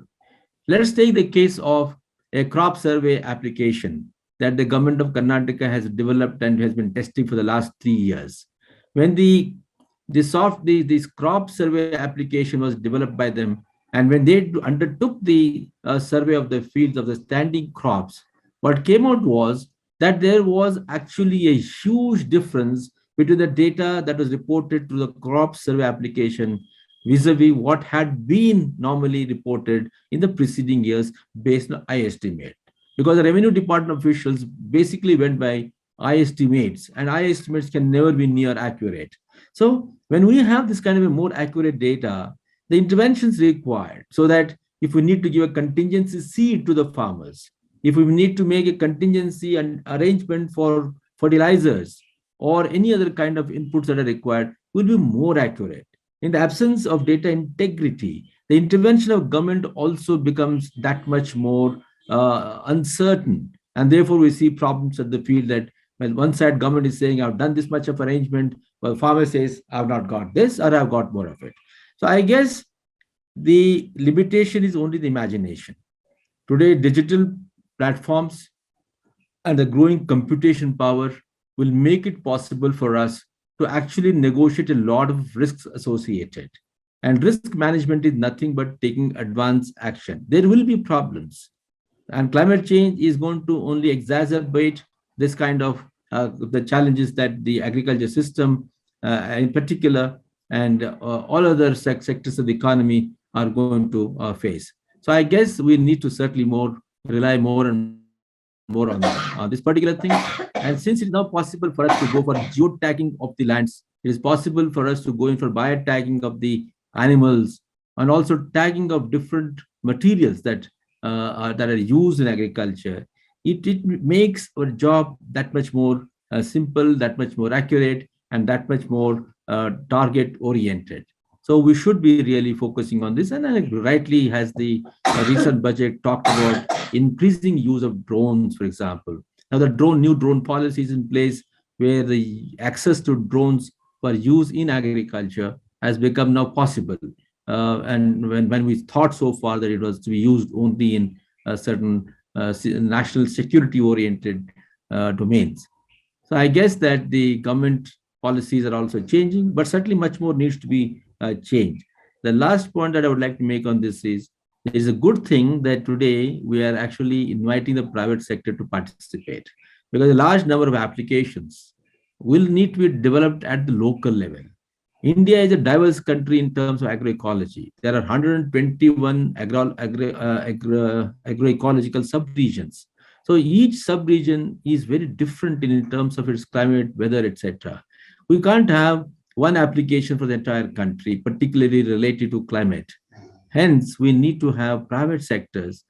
Let's take the case of a crop survey application that the government of Karnataka has developed and has been testing for the last 3 years. When this crop survey application was developed by them, and when they undertook the survey of the fields of the standing crops, what came out was that there was actually a huge difference between the data that was reported to the crop survey application vis-a-vis what had been normally reported in the preceding years based on eye estimate. Because the revenue department officials basically went by eye estimates, and eye estimates can never be near accurate. So when we have this kind of a more accurate data, the interventions required, so that if we need to give a contingency seed to the farmers, if we need to make a contingency and arrangement for fertilizers or any other kind of inputs that are required, will be more accurate. In the absence of data integrity, the intervention of government also becomes that much more uncertain. And therefore, we see problems at the field that when one side government is saying, I've done this much of arrangement, well, farmer says, I've not got this or I've got more of it. So I guess the limitation is only the imagination. Today, digital platforms and the growing computation power will make it possible for us to actually negotiate a lot of risks associated. And risk management is nothing but taking advanced action. There will be problems. And climate change is going to only exacerbate this kind of the challenges that the agriculture system in particular and all other sectors of the economy are going to face. So I guess we need to certainly rely more and more on this particular thing. And since it's now possible for us to go for geotagging of the lands, it is possible for us to go in for biotagging of the animals and also tagging of different materials that are used in agriculture. It makes our job that much more simple, that much more accurate, and that much more target oriented. So we should be really focusing on this. And rightly has the recent budget talked about increasing use of drones, for example. Now the new drone policy is in place where the access to drones for use in agriculture has become now possible. And when we thought so far that it was to be used only in certain national security oriented domains. So I guess that the government policies are also changing, but certainly much more needs to be changed. The last point that I would like to make on this is, it is a good thing that today we are actually inviting the private sector to participate, because a large number of applications will need to be developed at the local level. India is a diverse country in terms of agroecology. There are 121 agroecological subregions. So each subregion is very different in terms of its climate, weather, etc. We can't have one application for the entire country, particularly related to climate. Hence, we need to have private sectors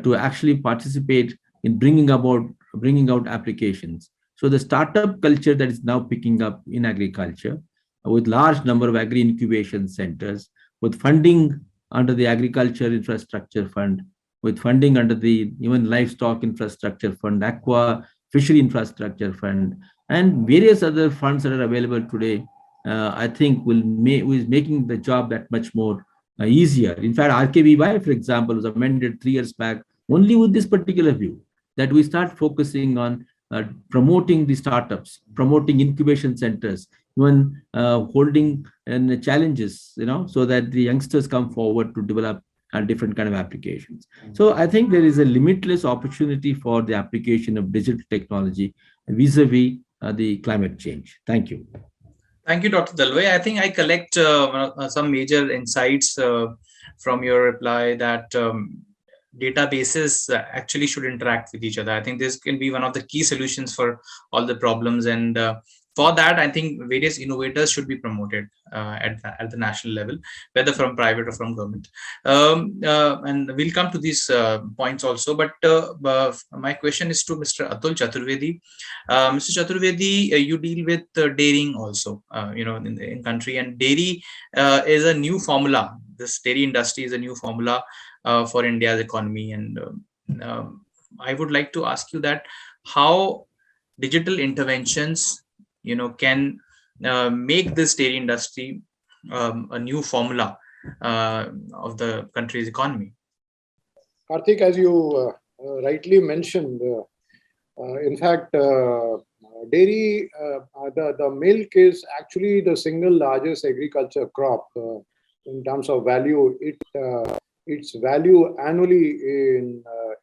to actually participate in bringing out applications. So the startup culture that is now picking up in agriculture, with large number of agri incubation centers, with funding under the Agriculture Infrastructure Fund, with funding under the even Livestock Infrastructure Fund, Aqua Fishery Infrastructure Fund, and various other funds that are available today, I think is making the job that much more easier. In fact, RKVY, for example, was amended 3 years back only with this particular view, that we start focusing on promoting the startups, promoting incubation centers, even holding challenges, so that the youngsters come forward to develop different kind of applications. So I think there is a limitless opportunity for the application of digital technology vis-a-vis the climate change. Thank you. Thank you, Dr. Dalwai. I think I collect some major insights from your reply that databases actually should interact with each other. I think this can be one of the key solutions for all the problems. And for that, I think various innovators should be promoted at the national level, whether from private or from government. And we'll come to these points also. But my question is to Mr. Atul Chaturvedi. Mr. Chaturvedi, you deal with dairying also, in country, and dairy is a new formula. This dairy industry is a new formula for India's economy. And I would like to ask you that how digital interventions can make this dairy industry a new formula of the country's economy. Karthik, as you rightly mentioned, in fact, dairy, the milk is actually the single largest agriculture crop in terms of value. Its value annually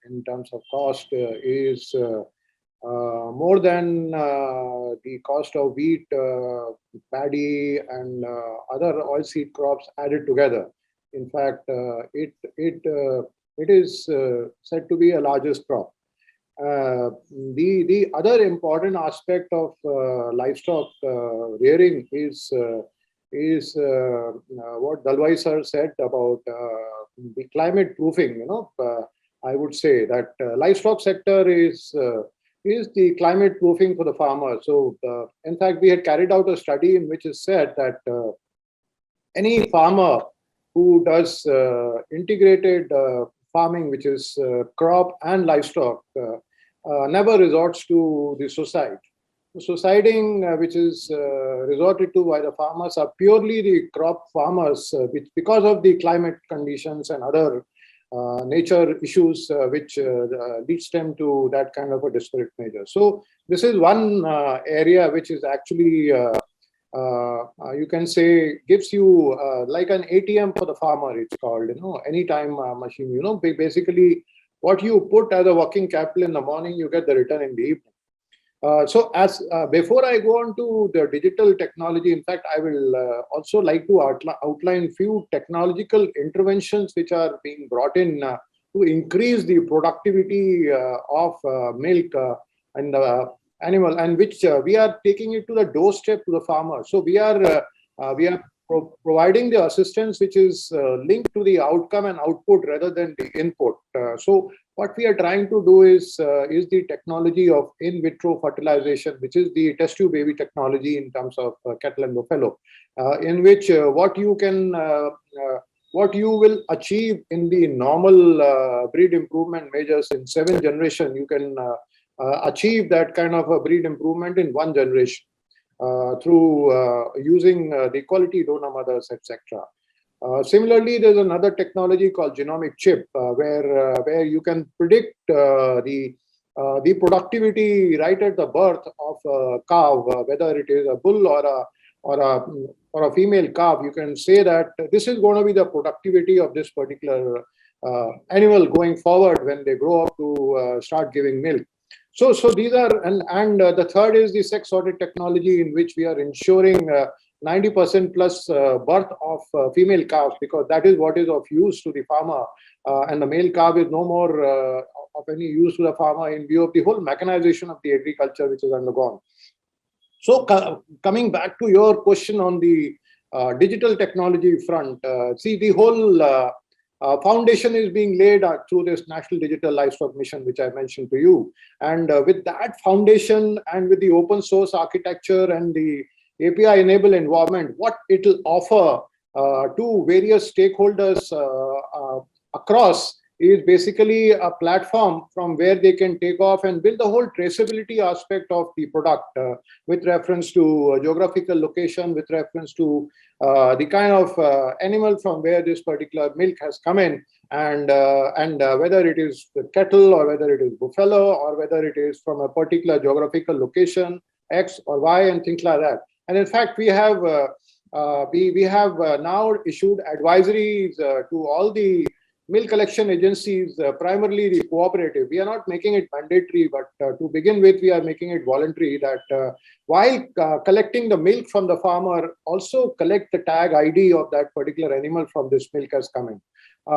in terms of cost is more than the cost of wheat, paddy, and other oilseed crops added together. In fact, it is said to be a largest crop. The other important aspect of livestock rearing is is what Dalwai sir said about the climate proofing. I would say that livestock sector is the climate proofing for the farmer. So, in fact, we had carried out a study in which is said that any farmer who does integrated farming, which is crop and livestock, never resorts to the suicide. The suiciding, which is resorted to by the farmers, are purely the crop farmers, which because of the climate conditions and other nature issues, which leads them to that kind of a disparate measure. So this is one area which is actually, you can say, gives you like an ATM for the farmer. It's called, anytime machine. Basically, what you put as a working capital in the morning, you get the return in the evening. So as before I go on to the digital technology, in fact, I will also like to outline few technological interventions which are being brought in to increase the productivity of milk and animal, and which we are taking it to the doorstep to the farmer. So we are providing the assistance which is linked to the outcome and output rather than the input. So what we are trying to do is the technology of in vitro fertilization, which is the test tube baby technology in terms of cattle and buffalo, in which what you will achieve in the normal breed improvement measures in 7 generations, you can achieve that kind of a breed improvement in 1 generation through using the quality donor mothers, etc. Similarly, there's another technology called genomic chip, where you can predict the productivity right at the birth of a cow, whether it is a bull or a female calf. You can say that this is going to be the productivity of this particular animal going forward when they grow up to start giving milk. So these are, and the third is the sex sorted technology, in which we are ensuring 90% plus birth of female calves, because that is what is of use to the farmer, and the male calf is no more of any use to the farmer in view of the whole mechanization of the agriculture which is undergone. So coming back to your question on the digital technology front, see, the whole foundation is being laid through this National Digital Livestock Mission, which I mentioned to you. And with that foundation and with the open source architecture and the API-enabled environment, what it will offer to various stakeholders across is basically a platform from where they can take off and build the whole traceability aspect of the product with reference to geographical location, with reference to the kind of animal from where this particular milk has come in, and whether it is the cattle or whether it is buffalo or whether it is from a particular geographical location, X or Y, and things like that. And in fact, we have now issued advisories to all the milk collection agencies, primarily the cooperative. We are not making it mandatory, but to begin with, we are making it voluntary, that while collecting the milk from the farmer, also collect the tag ID of that particular animal from this milk has come in.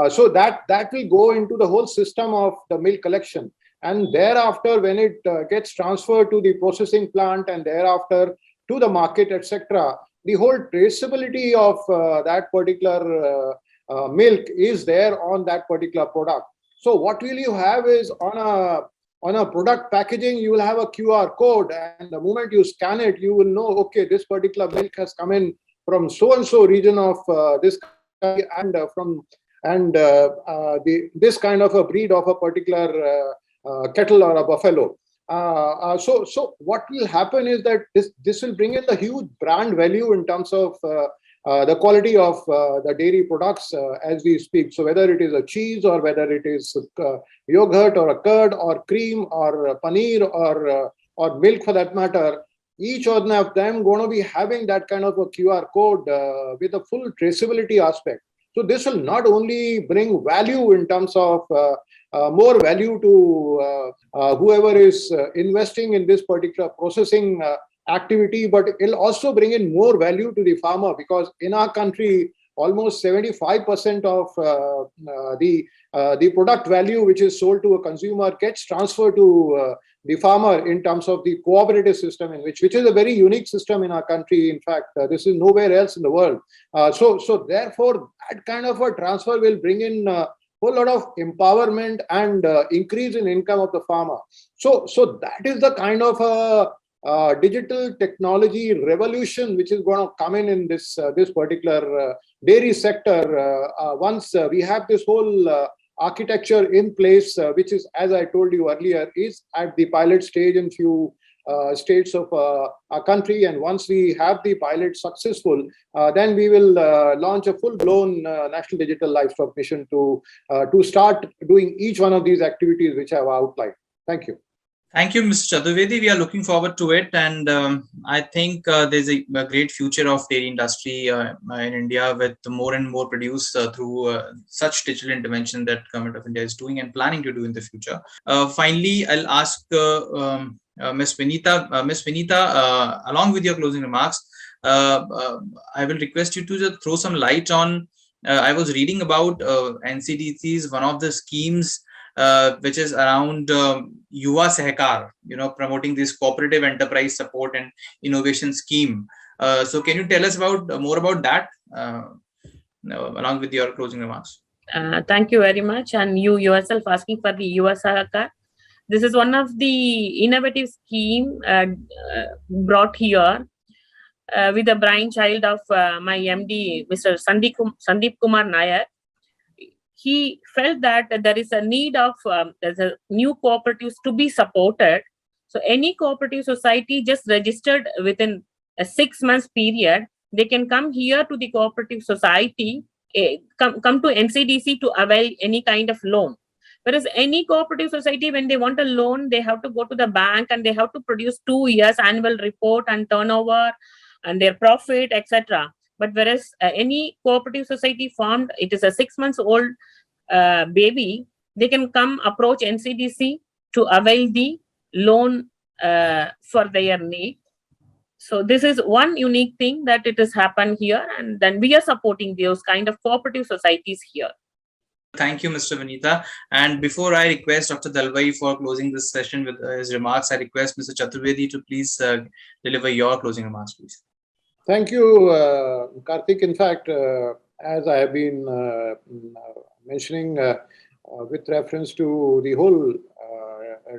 So that will go into the whole system of the milk collection. And thereafter, when it gets transferred to the processing plant and thereafter to the market, etc., the whole traceability of that particular milk is there on that particular product. So what will you have is on a product packaging, you will have a QR code, and the moment you scan it, you will know, okay, this particular milk has come in from so and so region of this country, and this kind of a breed of a particular cattle or a buffalo. So what will happen is that this will bring in the huge brand value in terms of the quality of the dairy products as we speak. So whether it is a cheese or whether it is yogurt or a curd or cream or paneer or milk for that matter, each one of them going to be having that kind of a QR code with a full traceability aspect. So this will not only bring value in terms of more value to whoever is investing in this particular processing activity, but it'll also bring in more value to the farmer, because in our country, almost 75% of the the product value which is sold to a consumer gets transferred to the farmer in terms of the cooperative system, which is a very unique system in our country. In fact, this is nowhere else in the world. So therefore, that kind of a transfer will bring in a whole lot of empowerment and increase in income of the farmer. So that is the kind of digital technology revolution which is going to come in this particular dairy sector once we have this whole architecture in place, which is, as I told you earlier, is at the pilot stage in few states of our country. And once we have the pilot successful, then we will launch a full-blown National Digital Livestock Mission to start doing each one of these activities which I have outlined. Thank you. Thank you, Mr. Chaturvedi. We are looking forward to it, and I think there's a great future of dairy industry in India, with more and more produced through such digital intervention that Government of India is doing and planning to do in the future. Finally, I'll ask Ms. Vanitha. Ms. Vanitha, along with your closing remarks, I will request you to just throw some light on. I was reading about NCDC's one of the schemes, which is around Yuva Sehkar, promoting this cooperative enterprise support and innovation scheme. So can you tell us more about that, along with your closing remarks? Thank you very much. And you yourself asking for the Yuva Sehkar. This is one of the innovative scheme brought here with the brainchild of my MD, Mr. Sandeep Kumar Nair. He felt that there is a need of there's a new cooperatives to be supported. So any cooperative society just registered within a 6 months period, they can come here to the cooperative society, come to NCDC to avail any kind of loan. Whereas any cooperative society, when they want a loan, they have to go to the bank and they have to produce 2 years annual report and turnover and their profit, etc. But whereas any cooperative society formed, it is a 6 months old baby, they can come approach NCDC to avail the loan for their need. So this is one unique thing that it has happened here, and then we are supporting those kind of cooperative societies here. Thank you, Mr. Vanitha. And before I request Dr. Dalwai for closing this session with his remarks, I request Mr. Chaturvedi to please deliver your closing remarks, please. Thank you, Kartik. In fact, as I have been mentioning with reference to the whole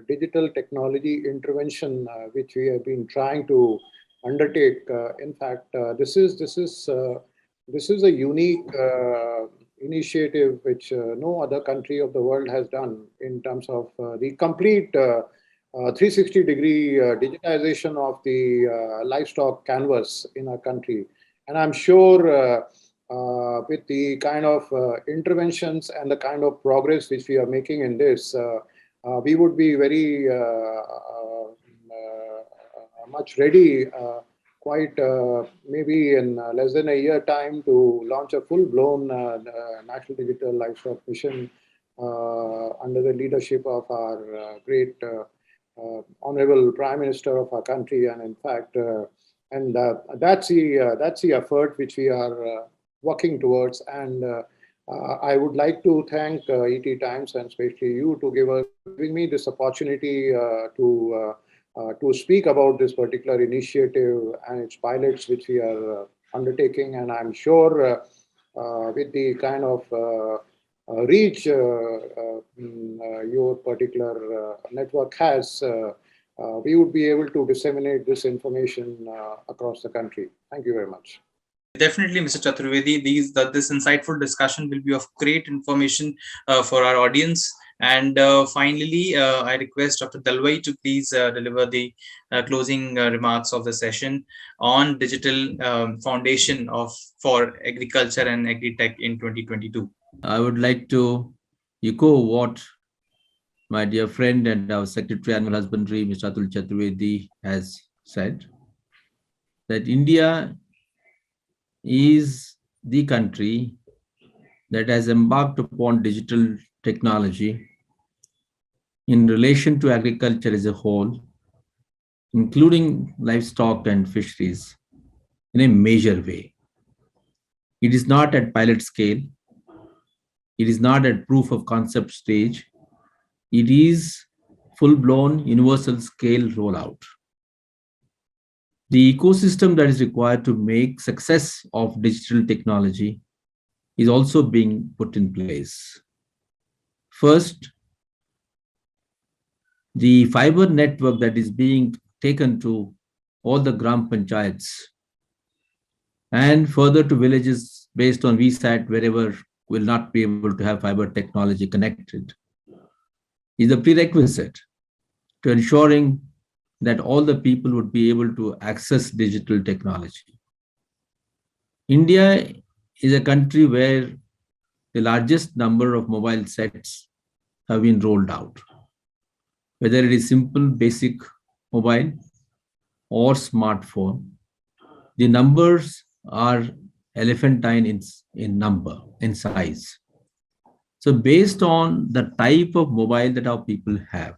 digital technology intervention which we have been trying to undertake, in fact, this is a unique initiative which no other country of the world has done in terms of the complete 360-degree digitization of the livestock canvas in our country. And I'm sure with the kind of interventions and the kind of progress which we are making in this, we would be very much ready, quite maybe in less than a year time, to launch a full-blown National Digital Livestock Mission under the leadership of our great Honorable Prime Minister of our country. And in fact, that's the effort which we are working towards. And I would like to thank ET Times and especially you to giving me this opportunity to speak about this particular initiative and its pilots which we are undertaking. And I'm sure with the kind of reach your particular network has, we would be able to disseminate this information across the country. Thank you very much. Definitely, Mr. Chaturvedi, this insightful discussion will be of great information for our audience. And finally, I request Dr. Dalwai to please deliver the closing remarks of the session on digital foundation for agriculture and AgriTech in 2022. I would like to echo what my dear friend and our Secretary Animal Husbandry, Mr. Atul Chaturvedi, has said, that India is the country that has embarked upon digital technology in relation to agriculture as a whole, including livestock and fisheries, in a major way. It is not at pilot scale. It is not at proof of concept stage. It is full-blown universal scale rollout. The ecosystem that is required to make success of digital technology is also being put in place. First, the fiber network that is being taken to all the gram panchayats and further to villages based on VSAT wherever will not be able to have fiber technology connected is a prerequisite to ensuring that all the people would be able to access digital technology. India is a country where the largest number of mobile sets have been rolled out, whether it is simple, basic mobile or smartphone. The numbers are elephantine in number, in size. So based on the type of mobile that our people have,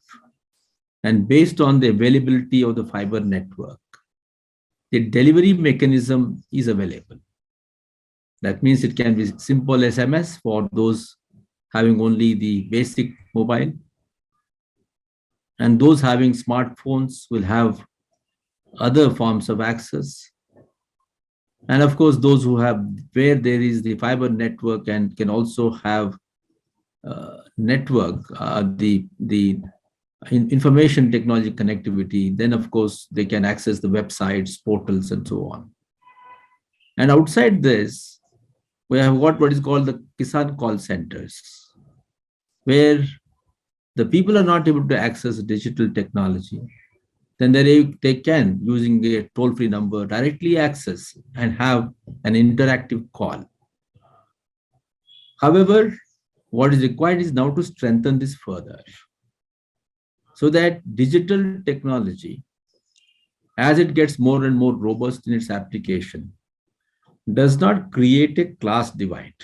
and based on the availability of the fiber network, the delivery mechanism is available. That means it can be simple SMS for those having only the basic mobile, and those having smartphones will have other forms of access. And of course, those who have where there is the fiber network and can also have the information technology connectivity, then of course they can access the websites, portals, and so on. And outside this, we have got what is called the Kisan call centers, where the people are not able to access digital technology. Then they can, using a toll-free number, directly access and have an interactive call. However, what is required is now to strengthen this further, so that digital technology, as it gets more and more robust in its application, does not create a class divide.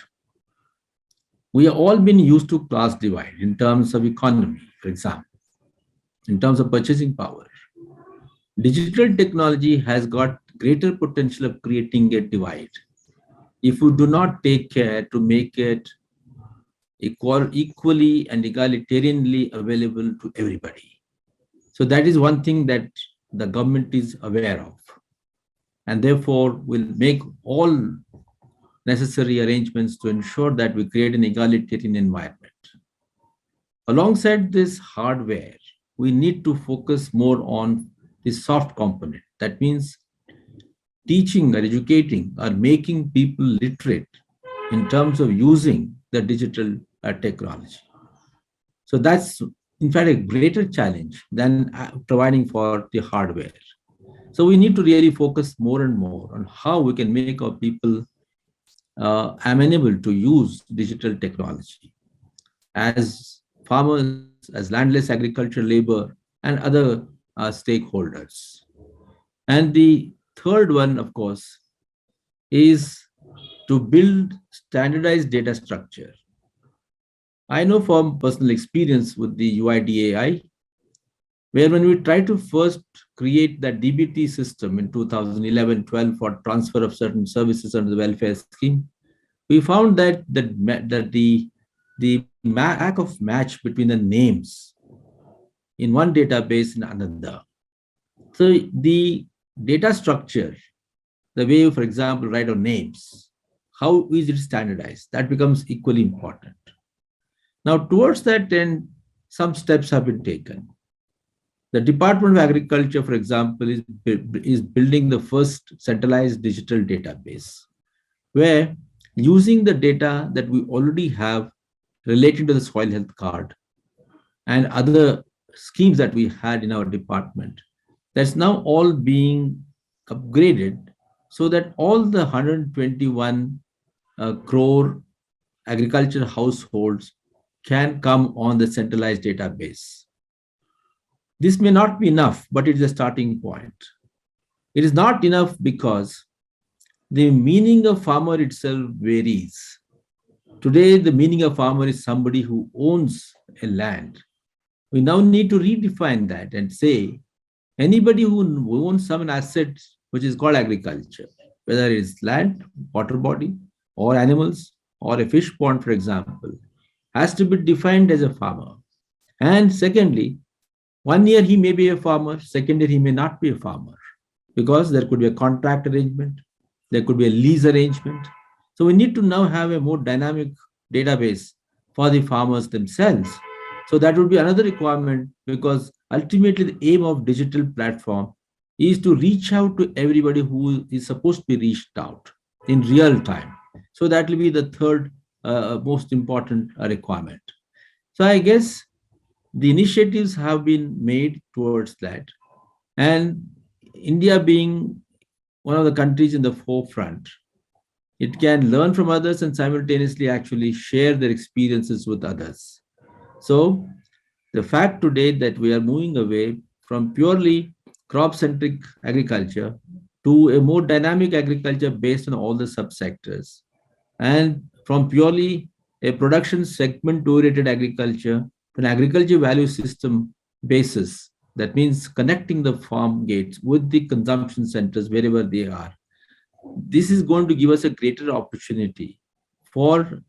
We have all been used to class divide in terms of economy, for example, in terms of purchasing power. Digital technology has got greater potential of creating a divide if we do not take care to make it equally and egalitarianly available to everybody. So that is one thing that the government is aware of, and therefore will make all necessary arrangements to ensure that we create an egalitarian environment. Alongside this hardware, we need to focus more on the soft component. That means teaching or educating or making people literate in terms of using the digital technology. So that's in fact a greater challenge than providing for the hardware. So we need to really focus more and more on how we can make our people amenable to use digital technology as farmers, as landless agricultural labor, and other stakeholders. And the third one, of course, is to build standardized data structure. I know from personal experience with the UIDAI, where when we tried to first create that DBT system in 2011-12 for transfer of certain services under the welfare scheme, we found that the lack of match between the names in one database and another. So the data structure, the way you, for example, write down names, how is it standardized? That becomes equally important. Now, towards that end, some steps have been taken. The Department of Agriculture, for example, is building the first centralized digital database, where using the data that we already have relating to the soil health card and other schemes that we had in our department, that's now all being upgraded so that all the 121 crore agricultural households can come on the centralized database. This may not be enough, but it is a starting point. It is not enough because the meaning of farmer itself varies. Today, the meaning of farmer is somebody who owns a land. We now need to redefine that and say anybody who owns some asset which is called agriculture, whether it's land, water body, or animals, or a fish pond, for example, has to be defined as a farmer. And secondly, 1 year he may be a farmer, second year he may not be a farmer, because there could be a contract arrangement, there could be a lease arrangement. So we need to now have a more dynamic database for the farmers themselves. So that would be another requirement, because ultimately the aim of digital platform is to reach out to everybody who is supposed to be reached out in real time. So that will be the third most important requirement. So I guess the initiatives have been made towards that. And India being one of the countries in the forefront, it can learn from others and simultaneously actually share their experiences with others. So the fact today that we are moving away from purely crop-centric agriculture to a more dynamic agriculture based on all the subsectors, and from purely a production segment-oriented agriculture to an agriculture value system basis, that means connecting the farm gates with the consumption centers wherever they are. This is going to give us a greater opportunity for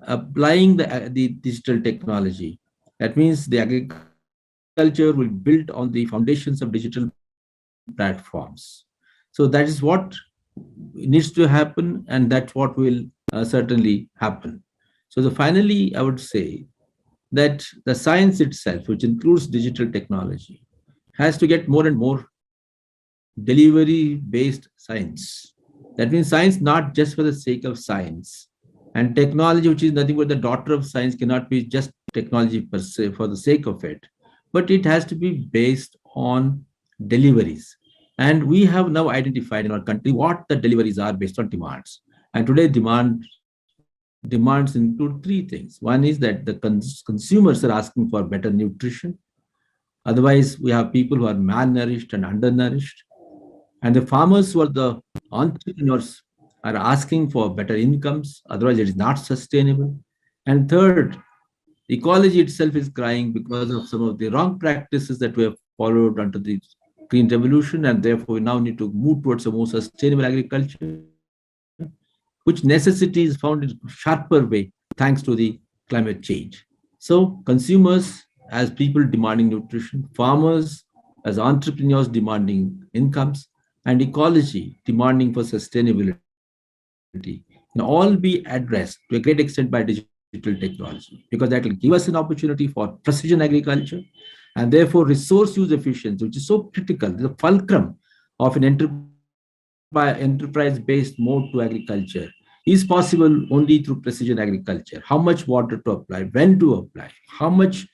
applying the digital technology. That means the agriculture will build on the foundations of digital platforms. So that is what needs to happen, and that's what will certainly happen. So finally, I would say that the science itself, which includes digital technology, has to get more and more delivery-based science. That means science not just for the sake of science. And technology, which is nothing but the daughter of science, cannot be just technology per se for the sake of it, but it has to be based on deliveries. And we have now identified in our country what the deliveries are based on demands. And today demands include three things. One is that the consumers are asking for better nutrition. Otherwise, we have people who are malnourished and undernourished. And the farmers who are the entrepreneurs are asking for better incomes. Otherwise, it is not sustainable. And third, ecology itself is crying because of some of the wrong practices that we have followed under the Green Revolution. And therefore, we now need to move towards a more sustainable agriculture, which necessity is found in a sharper way thanks to the climate change. So consumers as people demanding nutrition, farmers as entrepreneurs demanding incomes, and ecology demanding for sustainability can all be addressed to a great extent by digital technology, because that will give us an opportunity for precision agriculture and therefore resource use efficiency, which is so critical, the fulcrum of an enterprise-based mode to agriculture is possible only through precision agriculture. How much water to apply, when to apply, how much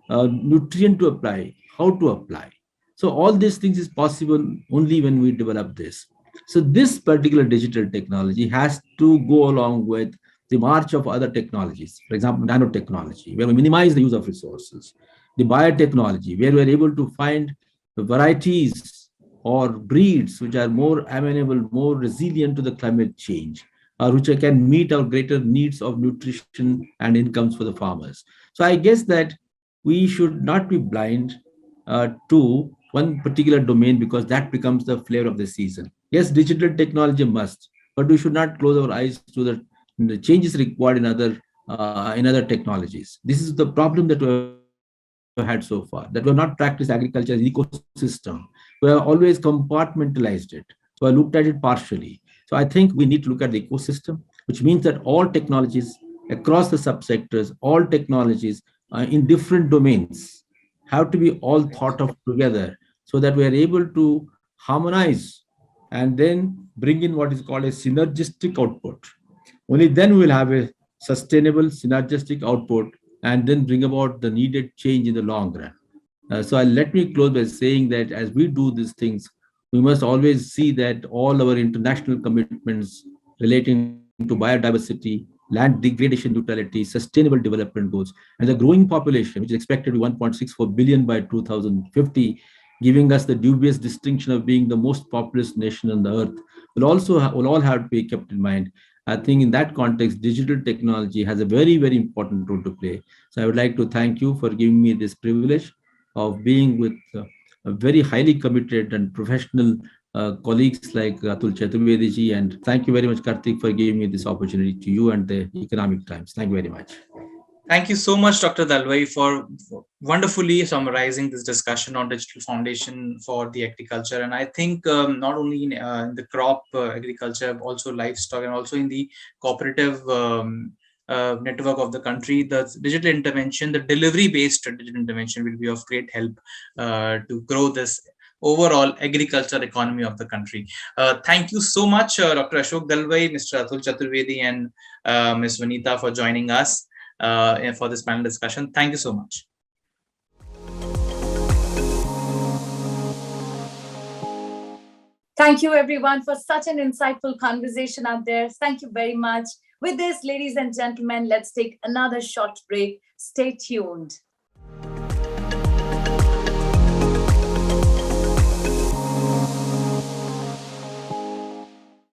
nutrient to apply, how to apply. So all these things is possible only when we develop this. So this particular digital technology has to go along with the march of other technologies. For example, nanotechnology, where we minimize the use of resources. The biotechnology, where we're able to find varieties or breeds which are more amenable, more resilient to the climate change, which can meet our greater needs of nutrition and incomes for the farmers. So I guess that we should not be blind to one particular domain, because that becomes the flavor of the season. Yes, digital technology must, but we should not close our eyes to the changes required in other technologies. This is the problem that we have had so far, that we have not practiced agriculture as an ecosystem. We have always compartmentalized it. So I looked at it partially. So I think we need to look at the ecosystem, which means that all technologies across the subsectors, all technologies in different domains have to be all thought of together, so that we are able to harmonize and then bring in what is called a synergistic output. Only then we will have a sustainable synergistic output and then bring about the needed change in the long run. So let me close by saying that as we do these things, we must always see that all our international commitments relating to biodiversity, land degradation neutrality, sustainable development goals, and the growing population, which is expected to be 1.64 billion by 2050, giving us the dubious distinction of being the most populous nation on the earth, will all have to be kept in mind. I think in that context, digital technology has a very, very important role to play. So I would like to thank you for giving me this privilege of being with a very highly committed and professional colleagues like Atul Chaturvedi ji, and thank you very much, Kartik, for giving me this opportunity, to you and the Economic Times. Thank you very much. Thank you so much, Dr. Dalwai, for wonderfully summarizing this discussion on digital foundation for the agriculture. And I think not only in the crop agriculture, also livestock, and also in the cooperative network of the country, the digital intervention, the delivery-based digital intervention will be of great help to grow this overall agriculture economy of the country. Thank you so much, Dr. Ashok Dalwai, Mr. Atul Chaturvedi, and Ms. Vanitha for joining us for this panel discussion. Thank you so much. Thank you, everyone, for such an insightful conversation out there. Thank you very much. With this, ladies and gentlemen, let's take another short break. Stay tuned.